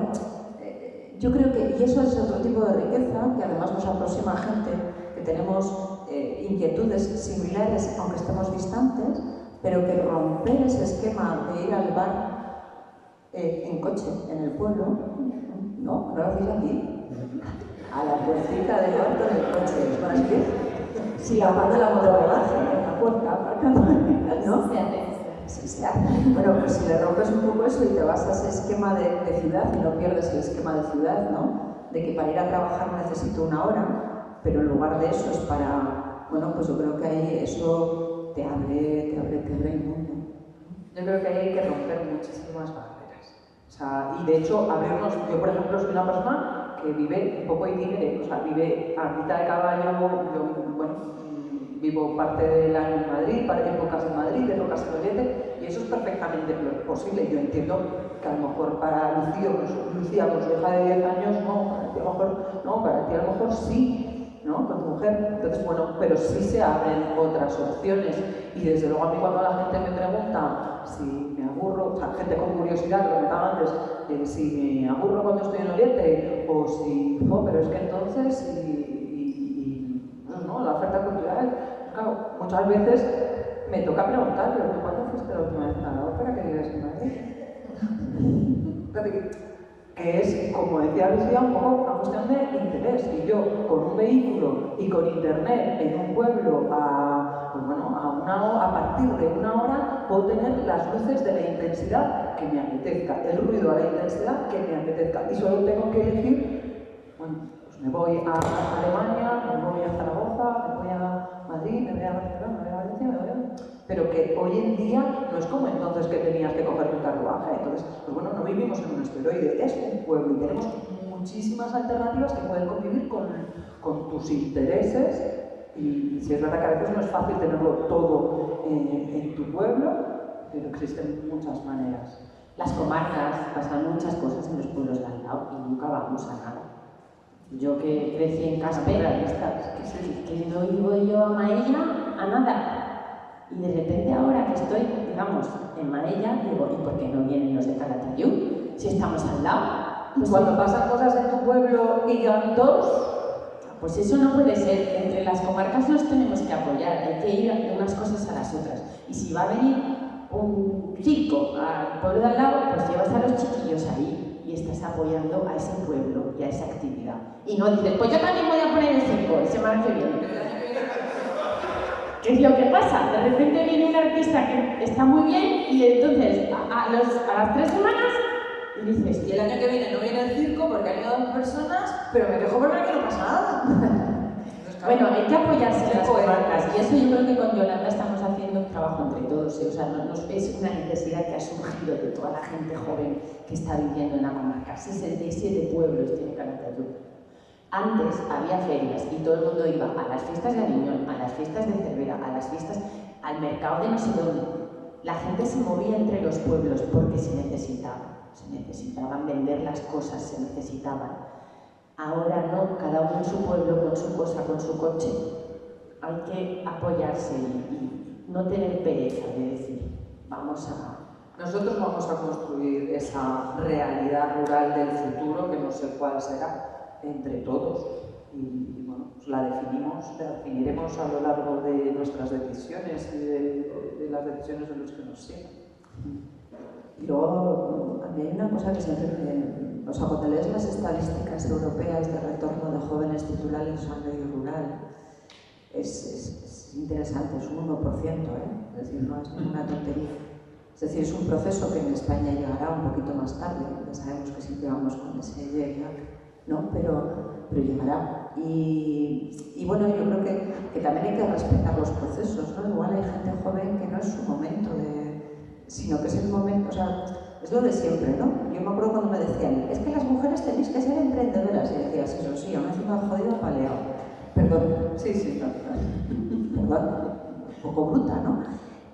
yo creo que, y eso es otro tipo de riqueza, que además nos aproxima a gente que tenemos inquietudes similares, aunque estemos distantes, pero que romper ese esquema de ir al bar en coche, en el pueblo, ¿no? ¿No lo hacéis aquí? A la puertita del bar con el coche, ¿no? Es que si aparte la modelaje en la puerta, aparcando, ¿no? Sí, se hace. Bueno, pues si le rompes un poco eso y te vas a ese esquema de ciudad y no pierdes el esquema de ciudad, ¿no? De que para ir a trabajar necesito una hora, pero en lugar de eso es para... Bueno, pues yo creo que ahí eso te abre el mundo. Yo creo que ahí hay que romper muchísimas barreras. O sea, y de hecho, abrirnos... Yo, por ejemplo, soy una persona que vive un poco itinerante, o sea, vive a mitad de caballo, yo, bueno... Vivo parte del año en Madrid, épocas en Madrid, épocas en Oriente, y eso es perfectamente posible. Yo entiendo que a lo mejor para Lucía, con su hija de 10 años, no, para ti a lo mejor, no, para ti a lo mejor sí, ¿no? Con tu mujer. Entonces, bueno, pero sí se abren otras opciones. Y desde luego a mí cuando la gente me pregunta si me aburro, o sea, gente con curiosidad, lo que comentaba antes, si me aburro cuando estoy en Oriente, o si, no, pero es que entonces, ¿no? La oferta cultural, claro, muchas veces me toca preguntar, pero ¿tú cuándo fuiste la última vez a la ópera que vives en Madrid? Que es, como decía Lucía, un poco una cuestión de interés. Y yo, con un vehículo y con internet en un pueblo a partir de una hora, puedo tener las luces de la intensidad que me apetezca, el ruido a la intensidad que me apetezca. Y solo tengo que elegir, bueno, me voy a Alemania, me voy a Zaragoza, me voy a Madrid, me voy a Barcelona, me voy a Valencia, me voy a... Pero que hoy en día no es como entonces que tenías que coger un carruaje. Entonces, pues bueno, no vivimos en un asteroide, es un pueblo y tenemos muchísimas alternativas que pueden convivir con tus intereses y si es verdad que a veces no es fácil tenerlo todo en tu pueblo, pero existen muchas maneras. Las comarcas, pasan muchas cosas en los pueblos de al lado y nunca vamos a nada. Yo que crecí en Caspe, que no iba yo a Maella a nada. Y de repente ahora que estoy, digamos, en Maella, digo, ¿y por qué no vienen los de Calatayud? Si estamos al lado. Pues cuando pasan cosas en tu pueblo y van dos, pues eso no puede ser. Entre las comarcas nos tenemos que apoyar, hay que ir de unas cosas a las otras. Y si va a venir un circo al pueblo de al lado, pues llevas a los chiquillos ahí y estás apoyando a ese pueblo y a esa actividad. Y no dices, pues yo también voy a poner el circo la semana que viene. ¿Qué es lo que pasa? De repente viene un artista que está muy bien y entonces a las 3 semanas y dices, y el año que viene no viene el circo porque han ido 2 personas, pero me quejo por ver que no pasa nada. Bueno, hay que apoyarse en las comarcas y eso yo creo que con Yolanda estamos haciendo un trabajo entre todos, o sea, es una necesidad que ha surgido de toda la gente joven que está viviendo en la comarca. 67 pueblos tiene Calatayud. Antes había ferias y todo el mundo iba a las fiestas de Aviñón, a las fiestas de Cervera, a las fiestas, al mercado de no sé dónde. La gente se movía entre los pueblos porque se necesitaban vender las cosas, se necesitaban. Ahora no, cada uno en su pueblo, con su cosa, con su coche. Hay que apoyarse y no tener pereza de decir, Nosotros vamos a construir esa realidad rural del futuro, que no sé cuál será, entre todos. Y bueno, pues la definiremos a lo largo de nuestras decisiones y de las decisiones de los que nos siguen. Y luego, a mí hay una cosa que siempre o sea, cuando lees las estadísticas europeas de retorno de jóvenes titulares al medio rural, es interesante, es un 1%, es decir, no es ninguna tontería. Es decir, es un proceso que en España llegará un poquito más tarde, ya sabemos que siempre vamos con ese llegar, ¿no? Pero llegará. Y bueno, yo creo que también hay que respetar los procesos, ¿no? Igual hay gente joven que no es su momento sino que es el momento, o sea, es lo de siempre, ¿no? Yo me acuerdo cuando me decían, es que las mujeres tenéis que ser emprendedoras, y decías, eso sí, aún encima jodido paleado. Perdón, sí, perdón, un poco bruta, ¿no?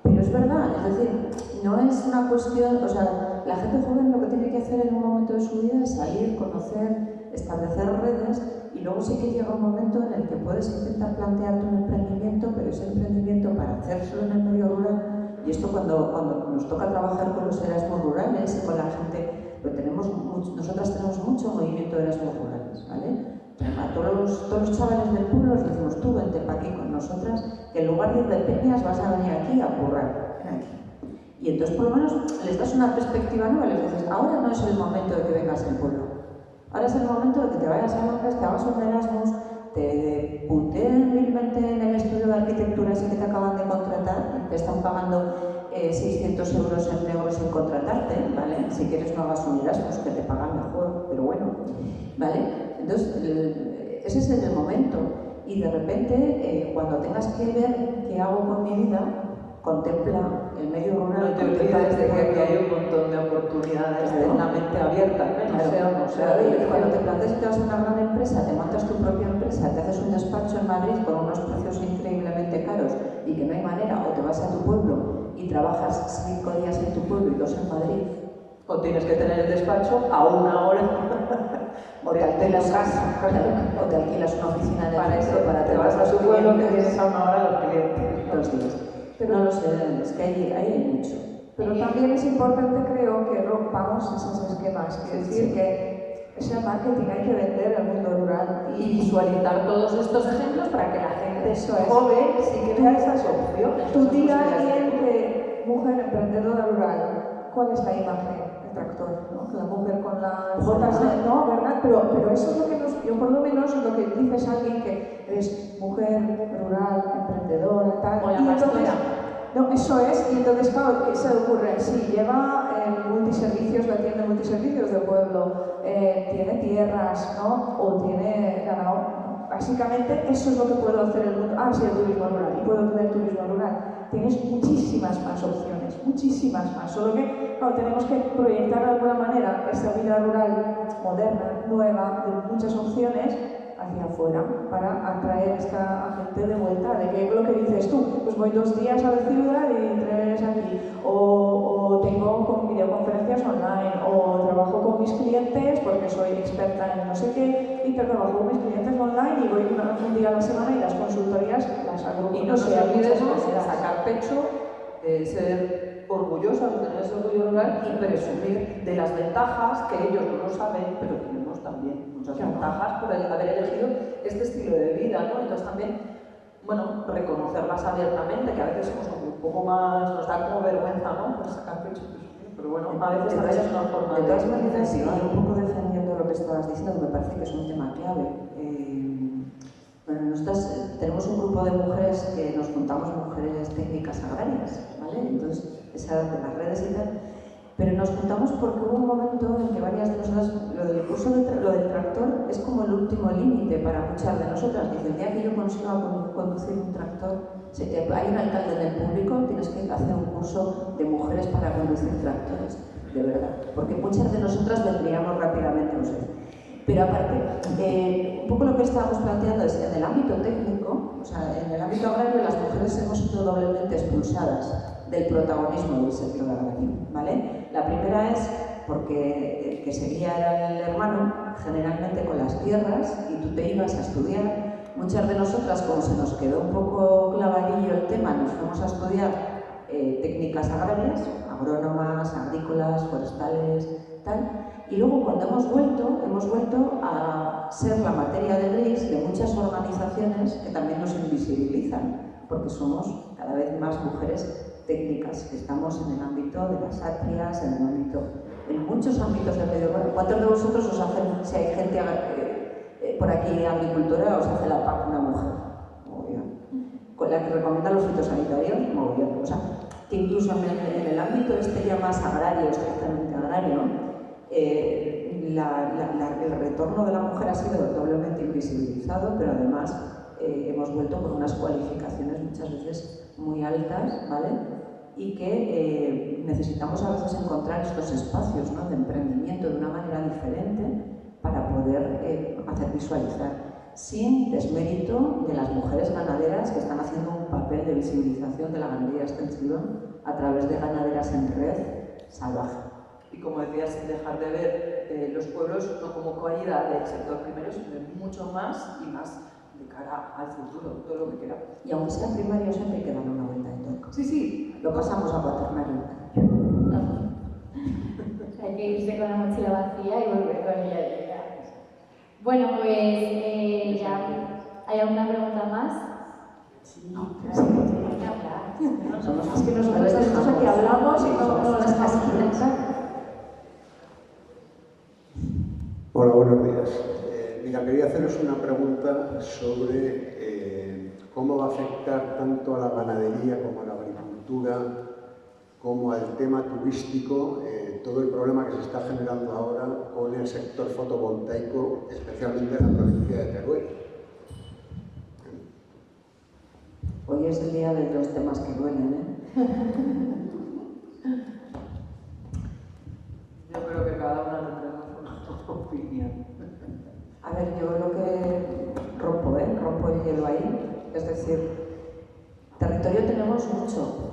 Pero es verdad, es decir, no es una cuestión, o sea, la gente joven lo que tiene que hacer en un momento de su vida es salir, conocer, establecer redes, y luego sí que llega un momento en el que puedes intentar plantearte un emprendimiento, pero ese emprendimiento para hacérselo en el medio rural. Y esto cuando nos toca trabajar con los Erasmus rurales y con la gente, pues nosotras tenemos mucho movimiento de Erasmus rurales, ¿vale? A todos los chavales del pueblo les decimos, tú vente para aquí con nosotras, que en lugar de ir de peñas vas a venir aquí a currar, ven aquí. Y entonces por lo menos les das una perspectiva nueva, les dices, ahora no es el momento de que vengas al pueblo, ahora es el momento de que te vayas a Londres, te hagas un Erasmus, te punteen vilmente en el estudio de arquitectura ese que te acaban de contratar y te están pagando 600 euros en negros sin contratarte, ¿vale? Si quieres no hagas un Erasmus, que te pagan mejor, pero bueno, ¿vale? Entonces, ese es el momento. Y de repente, cuando tengas que ver qué hago con mi vida, contempla el medio rural. No te olvides de que aquí hay un montón de oportunidades de la mente abierta, no sea o no sea. Y cuando te planteas que te vas a una gran empresa, te montas tu propia empresa, te haces un despacho en Madrid con unos precios increíblemente caros y que no hay manera, o te vas a tu pueblo y trabajas 5 días en tu pueblo y 2 en Madrid. O tienes que tener el despacho a 1 hora. O te alquilas una oficina de para eso, para te vas a tu pueblo que tienes a 1 hora los clientes. 2 días. Pero no lo sé, es que hay mucho. Pero también es importante, creo, que rompamos esos esquemas. Es decir, que ese marketing hay que vender el mundo rural y visualizar todos estos ejemplos para que la gente joven sí que vea esas opciones. Tú digas a alguien que mujer emprendedora rural, ¿cuál es la imagen? El tractor, ¿no? La mujer con las botas de... No, ¿verdad? Pero eso es lo que yo por lo menos lo que dices a alguien que eres mujer rural, emprendedora, tal... O la pastora. No, eso es, y entonces, claro, ¿qué se le ocurre? Sí, lleva multiservicios, la tienda de multiservicios del pueblo, tiene tierras, ¿no? O tiene ganado. Básicamente, eso es lo que puedo hacer el mundo. Ah, sí, el turismo rural, y puedo tener turismo rural. tienes muchísimas más opciones, muchísimas más. Solo que, claro, tenemos que proyectar de alguna manera esta vida rural moderna, nueva, de muchas opciones, hacia afuera, para atraer a esta gente de vuelta, de que lo que dices tú, pues voy 2 días a la ciudad y 3 aquí, o tengo con videoconferencias online, o trabajo con mis clientes porque soy experta en no sé qué, y trabajo con mis clientes online y voy un día a la semana y las consultorías las hago. Y no nos olvidemos de sacar pecho, ser orgullosas de tener ese orgullo rural y presumir de las ventajas que ellos no lo saben, pero tenemos también muchas ventajas por haber elegido este estilo de vida, ¿no? Entonces también, bueno, reconocerlas abiertamente, que a veces somos un poco más, nos da como vergüenza, ¿no? Pues sacar pecho, pero bueno, a veces también es una forma de todas maneras, incentivar. un poco defendiendo lo que estabas diciendo, que me parece que es un tema clave. Bueno, nosotras tenemos un grupo de mujeres que nos juntamos, mujeres técnicas agrarias, ¿vale? Entonces, esa de las redes y tal. Pero nos juntamos porque hubo un momento en que varias de nosotras, lo del tractor es como el último límite para muchas de nosotras. Dice, el día que yo consiga conducir un tractor, hay un alcalde en el público, tienes que hacer un curso de mujeres para conducir tractores, de verdad. Porque muchas de nosotras vendríamos rápidamente, no sé. Pero aparte, un poco lo que estábamos planteando es en el ámbito técnico, o sea, en el ámbito agrario las mujeres hemos sido doblemente expulsadas del protagonismo del sector agrario, ¿vale? La primera es porque el que seguía era el hermano, generalmente con las tierras, y tú te ibas a estudiar. Muchas de nosotras, como se nos quedó un poco clavadillo el tema, nos fuimos a estudiar técnicas agrarias, agrónomas, agrícolas, forestales, tal. Y luego cuando hemos vuelto a ser la materia de gris de muchas organizaciones que también nos invisibilizan, porque somos cada vez más mujeres técnicas, que estamos en el ámbito de las atrias, en muchos ámbitos del medio rural. ¿Cuántos de vosotros os hacen, si hay gente por aquí agricultora, os hace la PAC una mujer? Muy bien. Con la que recomienda los fitosanitarios, muy bien. O sea, que incluso en el ámbito ya más agrario, estrictamente agrario, el retorno de la mujer ha sido doblemente invisibilizado, pero además hemos vuelto con unas cualificaciones muchas veces muy altas, ¿vale? Y que necesitamos a veces encontrar estos espacios, ¿no?, de emprendimiento de una manera diferente para poder hacer visualizar, sin desmérito de las mujeres ganaderas que están haciendo un papel de visibilización de la ganadería extensiva a través de ganaderas en red salvaje. Y como decías, sin dejar de ver los pueblos no como calidad del sector primero, sino mucho más y más de cara al futuro, todo lo que queramos. Y aunque sea primario, siempre hay que darle una vuelta de tuerca. Sí, sí. Lo pasamos a cuaternario. Hay que irse con la mochila vacía y volver con ella llena. Bueno, pues ya, ¿hay alguna pregunta más? Sí, No, sí. Es que nosotros estamos aquí, hablamos y no las dejamos pensar. Hola, buenos días. Mira, quería haceros una pregunta sobre cómo va a afectar tanto a la ganadería como a la agricultura, como al tema turístico, todo el problema que se está generando ahora con el sector fotovoltaico, especialmente en la provincia de Teruel. Hoy es el día de los temas que duelen, ¿eh? Yo creo que cada una tenemos una opinión. A ver, yo lo que rompo el hielo ahí, es decir, territorio tenemos mucho.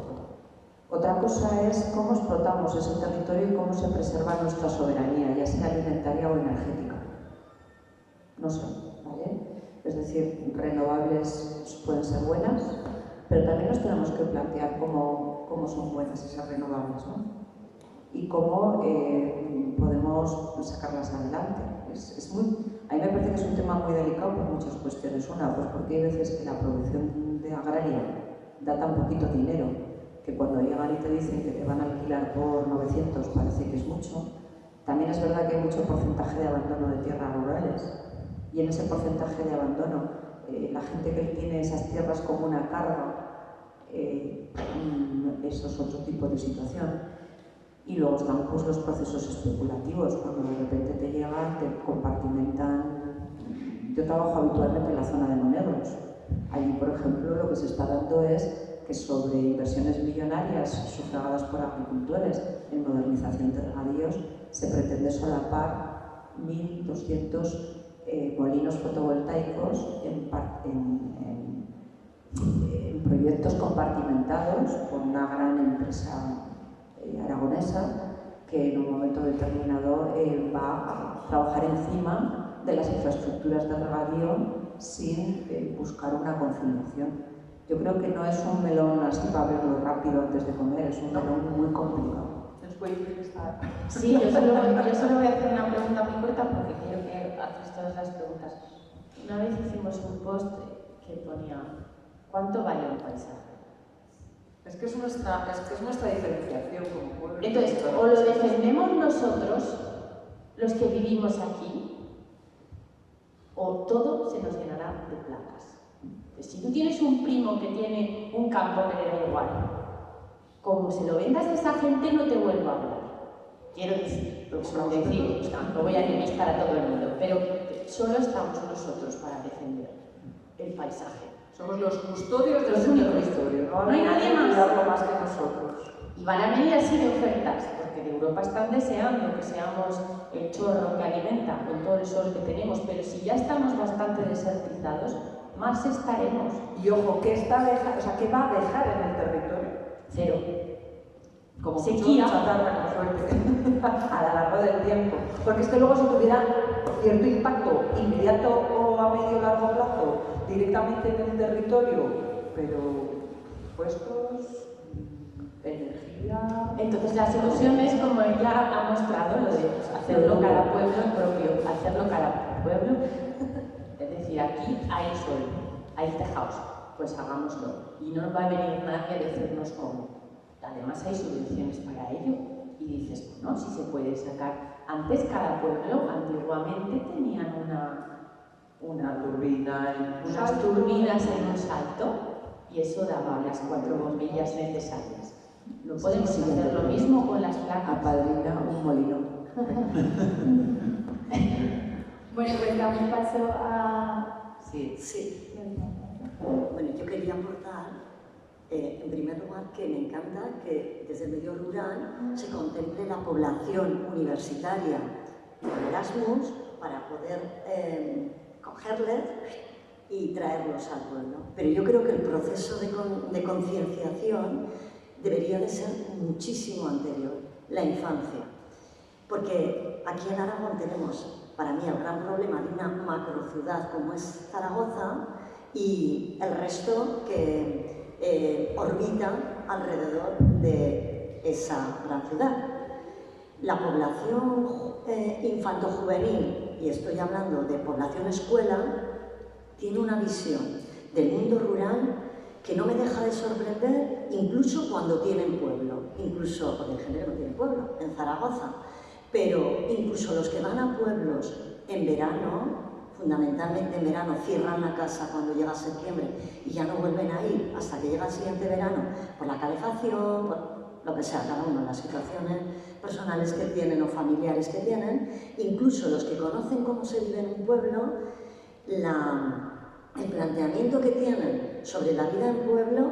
Otra cosa es cómo explotamos ese territorio y cómo se preserva nuestra soberanía, ya sea alimentaria o energética. No sé, ¿vale? Es decir, renovables pueden ser buenas, pero también nos tenemos que plantear cómo son buenas esas renovables, ¿no? Y cómo podemos sacarlas adelante. A mí me parece que es un tema muy delicado por muchas cuestiones. Una, pues porque hay veces que la producción de agraria da tan poquito dinero que cuando llegan y te dicen que te van a alquilar por 900 parece que es mucho. También es verdad que hay mucho porcentaje de abandono de tierras rurales, y en ese porcentaje de abandono la gente que tiene esas tierras como una carga, eso es otro tipo de situación. Y luego están pues, los procesos especulativos, cuando de repente te llegan, te compartimentan. Yo trabajo habitualmente en la zona de Monegros. Allí, por ejemplo, lo que se está dando es que que sobre inversiones millonarias sufragadas por agricultores en modernización de regadíos se pretende solapar 1.200 molinos fotovoltaicos en proyectos compartimentados por una gran empresa aragonesa que en un momento determinado va a trabajar encima de las infraestructuras de regadío sin buscar una conciliación. Yo creo que no es un melón así para verlo rápido antes de comer, es un melón muy complicado. Sí, yo solo voy a hacer una pregunta muy corta porque quiero que haces todas las preguntas. Una vez hicimos un post que ponía ¿cuánto vale un paisaje? Es que es nuestra diferenciación como pueblo. Entonces, o lo defendemos nosotros, los que vivimos aquí, o todo se nos llenará de placas. Entonces, si tú tienes un primo que tiene un campo que le da igual, como se lo vendas a esa gente no te vuelvo a hablar. Quiero decir, no voy a enemistar a todo el mundo, pero solo estamos nosotros para defender el paisaje. Somos los custodios de los territorios, no hay nadie más. Más que nosotros. Y van a venir así de ofertas, porque de Europa están deseando que seamos el chorro que alimenta con todo el sol que tenemos, pero si ya estamos bastante desertizados, más estaremos. Y ojo, ¿qué va a dejar en el territorio? Cero. Como sequía, chatarra, con suerte, a lo largo del tiempo. Porque es que luego si tuviera cierto impacto inmediato o a medio o largo plazo directamente en el territorio, pero puestos, energía... Entonces la solución es, como ella ha mostrado, lo de hacerlo cada pueblo propio, hacerlo cada pueblo. Es decir, aquí hay sol, hay tejados, pues hagámoslo. Y no va a venir nadie a decirnos cómo. Además hay subvenciones para ello. Y dices, bueno, si se puede sacar. Antes cada pueblo, antiguamente, tenían unas turbinas en un salto y eso daba las 4 bombillas necesarias. No podemos hacer lo mismo con las placas. Apadrina un molino. Bueno, pues damos paso a... Sí. Bueno, yo quería aportar, en primer lugar, que me encanta que desde el medio rural se contemple la población universitaria en Erasmus para poder cogerles y traerlos al pueblo. Pero yo creo que el proceso de concienciación debería de ser muchísimo anterior, la infancia. Porque aquí en Aragón tenemos, para mí, el gran problema de una macrociudad como es Zaragoza y el resto que orbita alrededor de esa gran ciudad. La población infanto-juvenil, y estoy hablando de población escuela, tiene una visión del mundo rural que no me deja de sorprender, incluso cuando tienen pueblo, incluso porque el género no tiene pueblo, en Zaragoza, pero incluso los que van a pueblos en verano, fundamentalmente en verano, cierran la casa cuando llega septiembre y ya no vuelven a ir hasta que llega el siguiente verano por la calefacción, por lo que sea, cada uno, las situaciones personales que tienen o familiares que tienen, incluso los que conocen cómo se vive en un pueblo, el planteamiento que tienen sobre la vida en pueblo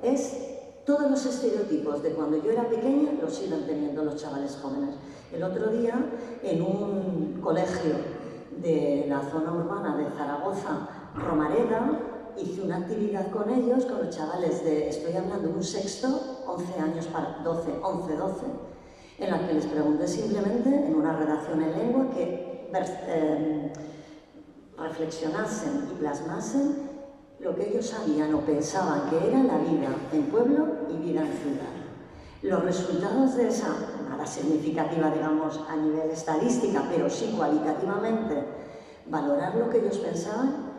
es todos los estereotipos de cuando yo era pequeña los siguen teniendo los chavales jóvenes. El otro día, en un colegio de la zona urbana de Zaragoza, Romareda, hice una actividad con ellos, con los chavales de, estoy hablando de un sexto, 11 años para 12, 11, 12, en la que les pregunté simplemente, en una redacción en lengua, que reflexionasen y plasmasen lo que ellos sabían o pensaban que era la vida en pueblo y vida en ciudad. Los resultados de esa, nada significativa, digamos, a nivel estadística, pero sí cualitativamente, valorar lo que ellos pensaban,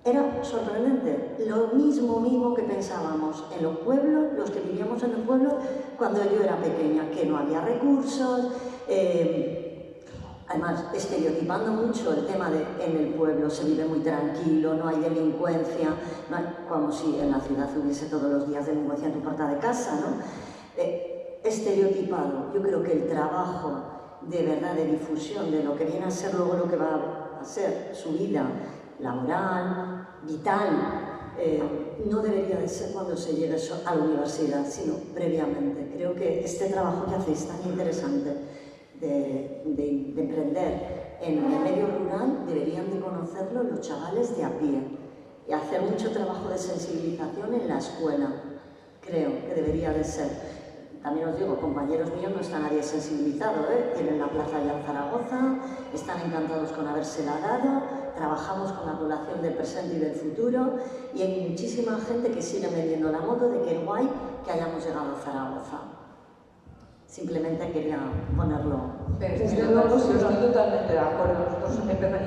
era sorprendente. Lo mismo que pensábamos en los pueblos, los que vivíamos en los pueblos, cuando yo era pequeña, que no había recursos, además, estereotipando mucho el tema de en el pueblo se vive muy tranquilo, no hay delincuencia, no hay, como si en la ciudad hubiese todos los días delincuencia en tu puerta de casa, ¿no? Estereotipado. Yo creo que el trabajo de verdad de difusión de lo que viene a ser luego lo que va a ser su vida laboral, vital, no debería de ser cuando se llegue a la universidad, sino previamente. Creo que este trabajo que hacéis tan interesante de emprender en el medio rural deberían de conocerlo los chavales de a pie y hacer mucho trabajo de sensibilización en la escuela. Creo que debería de ser. También os digo, compañeros míos, no está nadie sensibilizado, tienen la plaza ya en Zaragoza, están encantados con habérsela dado, trabajamos con la población del presente y del futuro y hay muchísima gente que sigue vendiendo la moto de que es guay que hayamos llegado a Zaragoza. Simplemente quería ponerlo. Desde luego, sí, estoy totalmente de acuerdo. Nosotros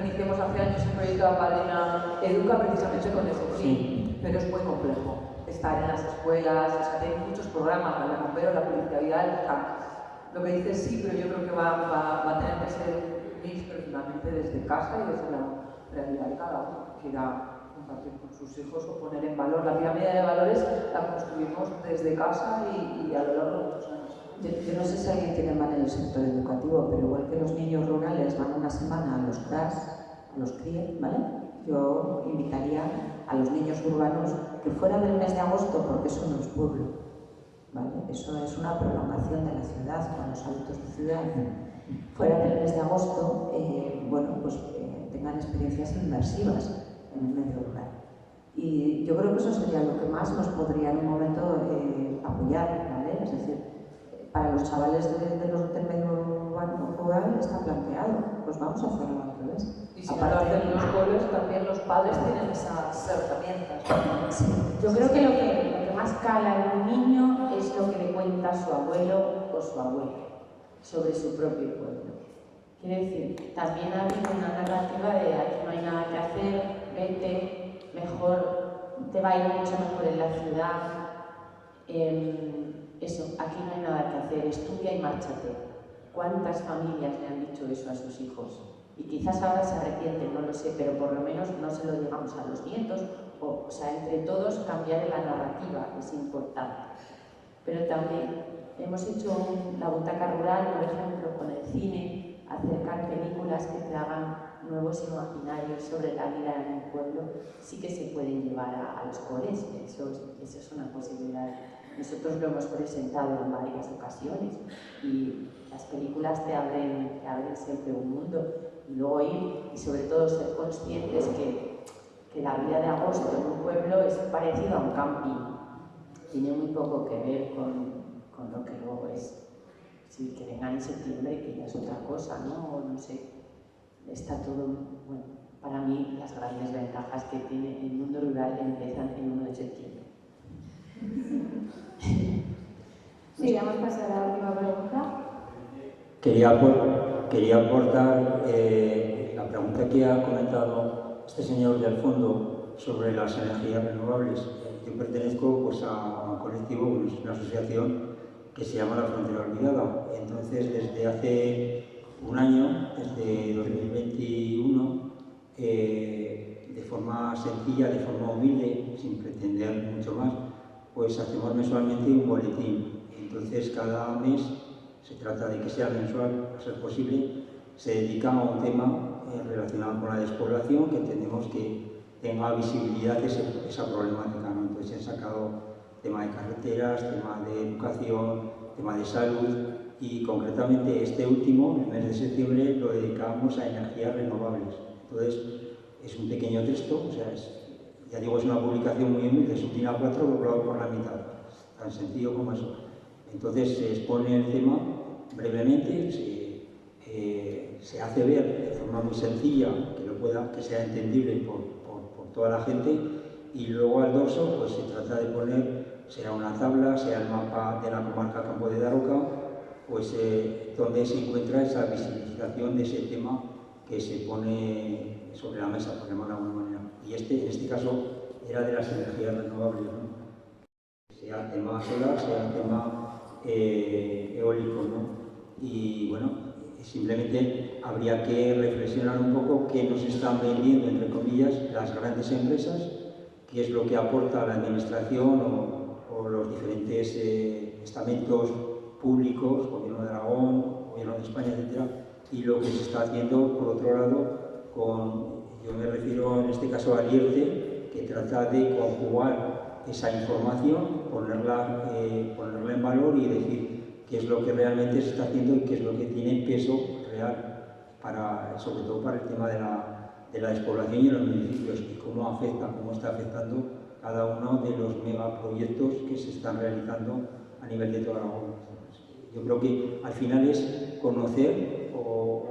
iniciamos hace años el proyecto Padrina Educa precisamente con ese fin, pero es muy complejo estar en las escuelas, o sea, hay muchos programas, ¿vale? Pero la publicidad viral, lo que dices sí, pero yo creo que va a tener que ser un mix personalmente desde casa y desde la realidad de cada uno que quiera compartir con sus hijos o poner en valor. La pirámide de valores la construimos desde casa y a lo largo de muchos años. Yo no sé si alguien tiene mal en el sector educativo, pero igual que los niños rurales van una semana a los CRAS, a los CRIE, ¿vale? Yo invitaría a los niños urbanos que fuera del mes de agosto, porque eso no es pueblo, ¿vale? Eso es una prolongación de la ciudad, con los hábitos de ciudad. Fuera del mes de agosto, tengan experiencias inmersivas en el medio rural. Y yo creo que eso sería lo que más nos podría en un momento apoyar, ¿vale? Es decir, para los chavales del medio urbano rural está planteado, pues vamos a hacerlo al revés. Y si no lo hacen los pueblos, también los padres tienen esas herramientas. Sí. Yo creo que lo que más cala en un niño es lo que le cuenta su abuelo o su abuela sobre su propio pueblo. Quiere decir, también ha habido una narrativa de aquí no hay nada que hacer, vete, mejor, te va a ir mucho mejor en la ciudad. Eso, aquí no hay nada que hacer, estudia y márchate. ¿Cuántas familias le han dicho eso a sus hijos? Y quizás ahora se arrepienten, no lo sé, pero por lo menos no se lo digamos a los nietos, o sea, entre todos cambiar la narrativa es importante. Pero también hemos hecho la butaca rural, por ejemplo, con el cine, acercar películas que te hagan nuevos imaginarios sobre la vida en un pueblo, sí que se pueden llevar a los coles, eso es una posibilidad. Nosotros lo hemos presentado en varias ocasiones y las películas te abren siempre un mundo. Y luego ir y sobre todo ser conscientes que la vida de agosto en un pueblo es parecido a un camping. Tiene muy poco que ver con lo que luego es. Sí, que vengan en septiembre, que ya es otra cosa, ¿no? O no sé, está todo, bueno, para mí las grandes ventajas que tiene el mundo rural empiezan el 1 de septiembre. Sí, vamos a pasar a la última pregunta. Quería aportar la pregunta que ha comentado este señor de al fondo sobre las energías renovables. Yo pertenezco pues, a un colectivo, una asociación que se llama La Frontera Olvidada. Entonces, desde hace un año, desde 2021, de forma sencilla, de forma humilde, sin pretender mucho más, pues hacemos mensualmente un boletín. Entonces, cada mes, se trata de que sea mensual, a ser posible, se dedica a un tema relacionado con la despoblación que tenemos que tenga visibilidad esa problemática, ¿no? Entonces, he sacado tema de carreteras, tema de educación, tema de salud y concretamente este último, el mes de septiembre, lo dedicamos a energías renovables. Entonces, es un pequeño texto, o sea, ya digo, es una publicación muy humilde, es un DIN A4 doblado por la mitad, tan sencillo como eso. Entonces se expone el tema brevemente, se hace ver de forma muy sencilla, que sea entendible por toda la gente, y luego al dorso pues se trata de poner, sea una tabla, sea el mapa de la comarca Campo de Daroca, pues donde se encuentra esa visibilización de ese tema que se pone sobre la mesa, por llamarlo de alguna manera. Y en este caso era de las energías renovables, ¿no? Sea tema solar, sea tema eólico, ¿no? Y bueno, simplemente habría que reflexionar un poco qué nos están vendiendo, entre comillas, las grandes empresas, qué es lo que aporta la administración o los diferentes estamentos públicos, Gobierno de Aragón, Gobierno de España, etc. Y lo que se está haciendo, por otro lado, yo me refiero en este caso a IERTE, que trata de conjugar esa información, ponerla en valor y decir qué es lo que realmente se está haciendo y qué es lo que tiene peso real, sobre todo para el tema de la despoblación y los municipios, y cómo está afectando cada uno de los megaproyectos que se están realizando a nivel de toda Aragón. Yo creo que al final es conocer o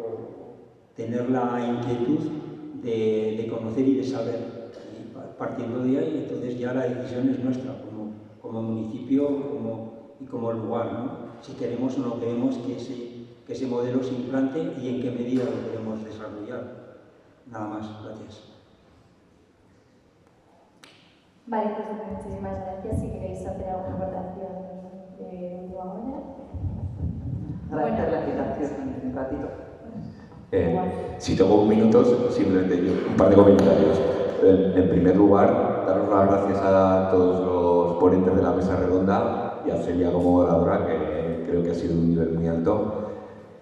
tener la inquietud de conocer y de saber, y partiendo de ahí, entonces ya la decisión es nuestra como municipio y como lugar, ¿no? Si queremos o no queremos que ese modelo se implante y en qué medida lo queremos desarrollar. Nada más, gracias. Vale, pues muchísimas gracias. Si queréis hacer alguna aportación de última hora. Agradecer la invitación un ratito. Si tengo un minuto, simplemente un par de comentarios. En primer lugar, daros las gracias a todos los ponentes de la mesa redonda y a Celia como oradora, que creo que ha sido de un nivel muy alto.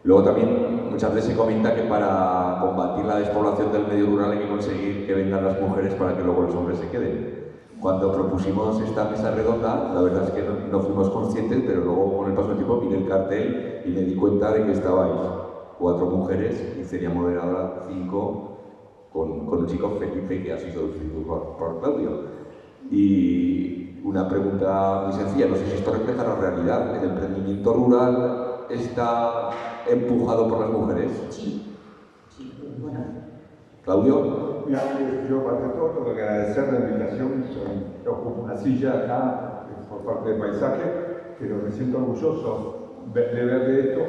Luego también muchas veces se comenta que para combatir la despoblación del medio rural hay que conseguir que vengan las mujeres para que luego los hombres se queden. Cuando propusimos esta mesa redonda, la verdad es que no fuimos conscientes, pero luego con el paso del tiempo miré el cartel y me di cuenta de que estabais 4 mujeres y sería moderadora 5 con un chico Felipe que ha sido sustituido por Claudio. Y una pregunta muy sencilla, no sé si esto refleja la realidad. ¿El emprendimiento rural está empujado por las mujeres? Sí. Bueno. ¿Claudio? Mira, yo parte de todo tengo que agradecer la invitación. Yo ocupo una silla acá por parte del paisaje, pero me siento orgulloso de ver de esto.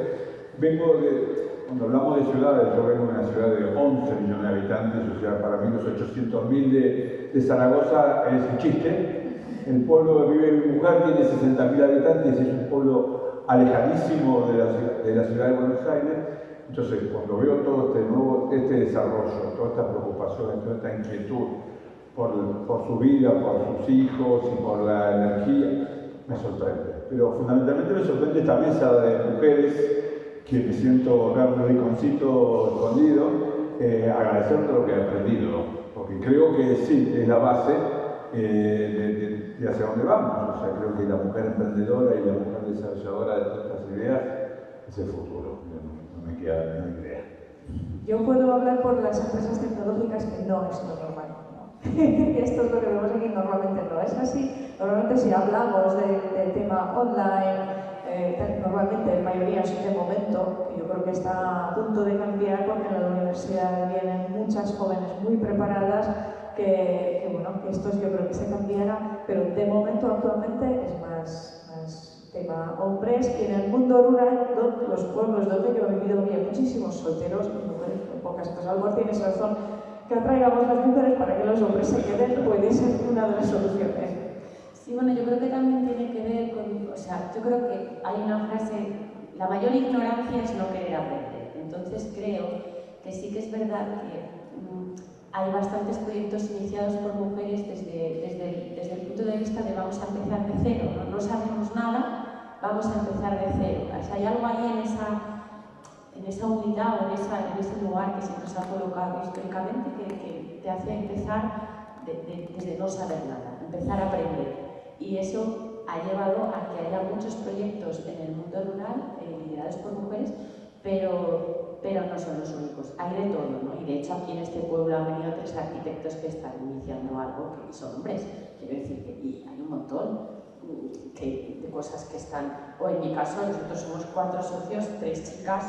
Cuando hablamos de ciudades, yo vengo de una ciudad de 11 millones de habitantes, o sea, para mí los 800.000 de Zaragoza es un chiste. El pueblo donde vive mi mujer tiene 60.000 habitantes y es un pueblo alejadísimo de la ciudad de Buenos Aires. Entonces, cuando veo todo este desarrollo, toda esta preocupación, toda esta inquietud por su vida, por sus hijos y por la energía, me sorprende. Pero fundamentalmente me sorprende esta mesa de mujeres que me siento acá un rinconcito escondido, agradecer todo lo que he aprendido, porque creo que sí, es la base de hacia dónde vamos. O sea, creo que la mujer emprendedora y la mujer desarrolladora de todas estas ideas es el futuro. No me queda ninguna idea. Yo puedo hablar por las empresas tecnológicas que no es lo normal. Esto es lo que vemos aquí, normalmente no es así. Normalmente si hablamos del tema online, normalmente en mayoría de momento, que yo creo que está a punto de cambiar porque en la universidad vienen muchas jóvenes muy preparadas que esto yo creo que se cambiará, pero de momento actualmente es más tema hombres, y en el mundo rural, los pueblos donde yo he vivido había muchísimos solteros y mujeres muy pocas. Entonces, a lo mejor tienes razón que atraigamos las mujeres para que los hombres se queden, puede ser una de las soluciones. Sí, bueno, yo creo que también tiene que ver con, yo creo que hay una frase, la mayor ignorancia es no querer aprender. Entonces creo que sí que es verdad que hay bastantes proyectos iniciados por mujeres desde el punto de vista de vamos a empezar de cero, no sabemos nada, vamos a empezar de cero. O sea, hay algo ahí en esa unidad o en ese lugar que se nos ha colocado históricamente que te hace empezar desde no saber nada, empezar a aprender. Y eso ha llevado a que haya muchos proyectos en el mundo rural liderados por mujeres, pero no son los únicos. Hay de todo, ¿no? Y de hecho aquí en este pueblo han venido 3 arquitectos que están iniciando algo que son hombres. Quiero decir que y hay un montón de cosas que están... O en mi caso, nosotros somos 4 socios, 3 chicas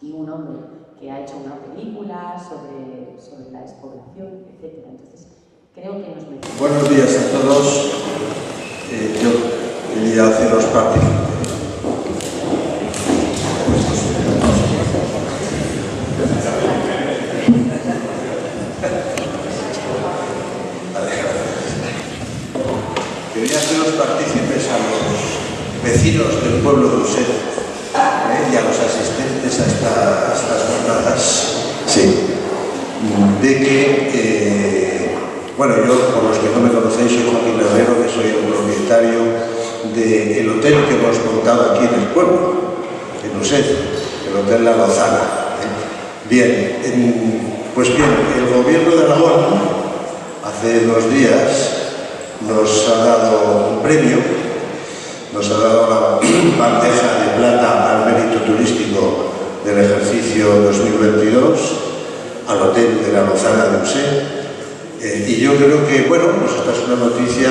y un hombre que ha hecho una película sobre la despoblación, etc. Entonces, creo que nos metemos. Buenos días a todos. Yo quería haceros partícipes. Quería haceros partícipes a los vecinos del pueblo de Uset y a los asistentes a estas jornadas. Sí. De que, bueno, yo, por los que no me conocéis, soy Joaquín Herrero, que soy el propietario del hotel que hemos montado aquí en el pueblo, en Uset, el Hotel La Lozana. Bien, pues bien, el gobierno de Aragón hace 2 días nos ha dado un premio, nos ha dado la bandeja de plata al mérito turístico del ejercicio 2022 al Hotel de la Lozana de Usé. Y yo creo que, bueno, pues esta es una noticia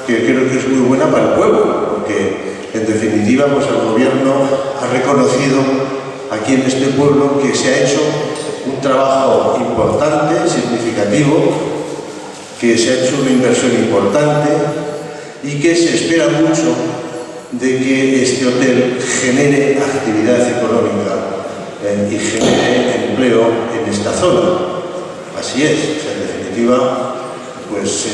que creo que es muy buena para el pueblo, porque en definitiva pues el gobierno ha reconocido aquí en este pueblo que se ha hecho un trabajo importante, significativo, que se ha hecho una inversión importante y que se espera mucho de que este hotel genere actividad económica y genere empleo en esta zona. Así es, o sea, en definitiva, pues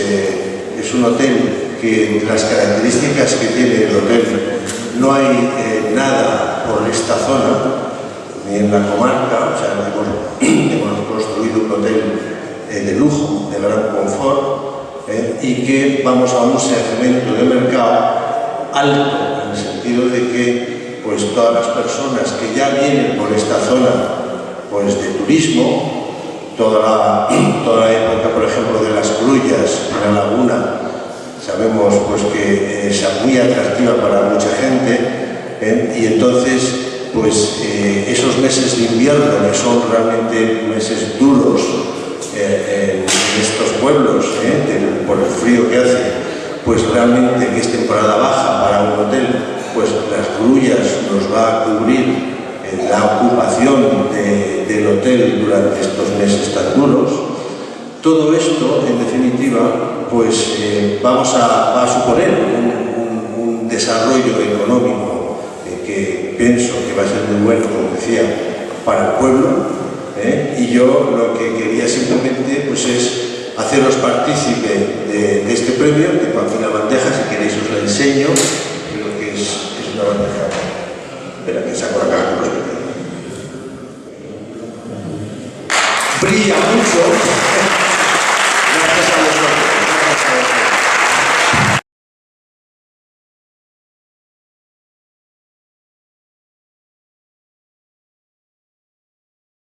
es un hotel que las características que tiene el hotel no hay nada por esta zona, ni en la comarca, o sea, hemos construido un hotel de lujo, de gran confort, y que vamos a un segmento de mercado alto, en el sentido de que pues, todas las personas que ya vienen por esta zona pues, de turismo, toda la época, por ejemplo, de las grullas en la laguna, sabemos pues, que es muy atractiva para mucha gente, y entonces pues esos meses de invierno, que son realmente meses duros en estos pueblos, por el frío que hace, pues realmente que es temporada baja para un hotel, pues las grullas nos va a cubrir la ocupación del hotel durante estos meses tan duros. Todo esto, en definitiva, pues va a suponer un desarrollo económico que pienso que va a ser muy bueno, como decía, para el pueblo, y yo lo que quería simplemente pues, es haceros partícipe de este premio. Tengo aquí la bandeja, si queréis os la enseño. Creo que es una bandeja. Espera, que saco acá con los pequeños. Brilla mucho.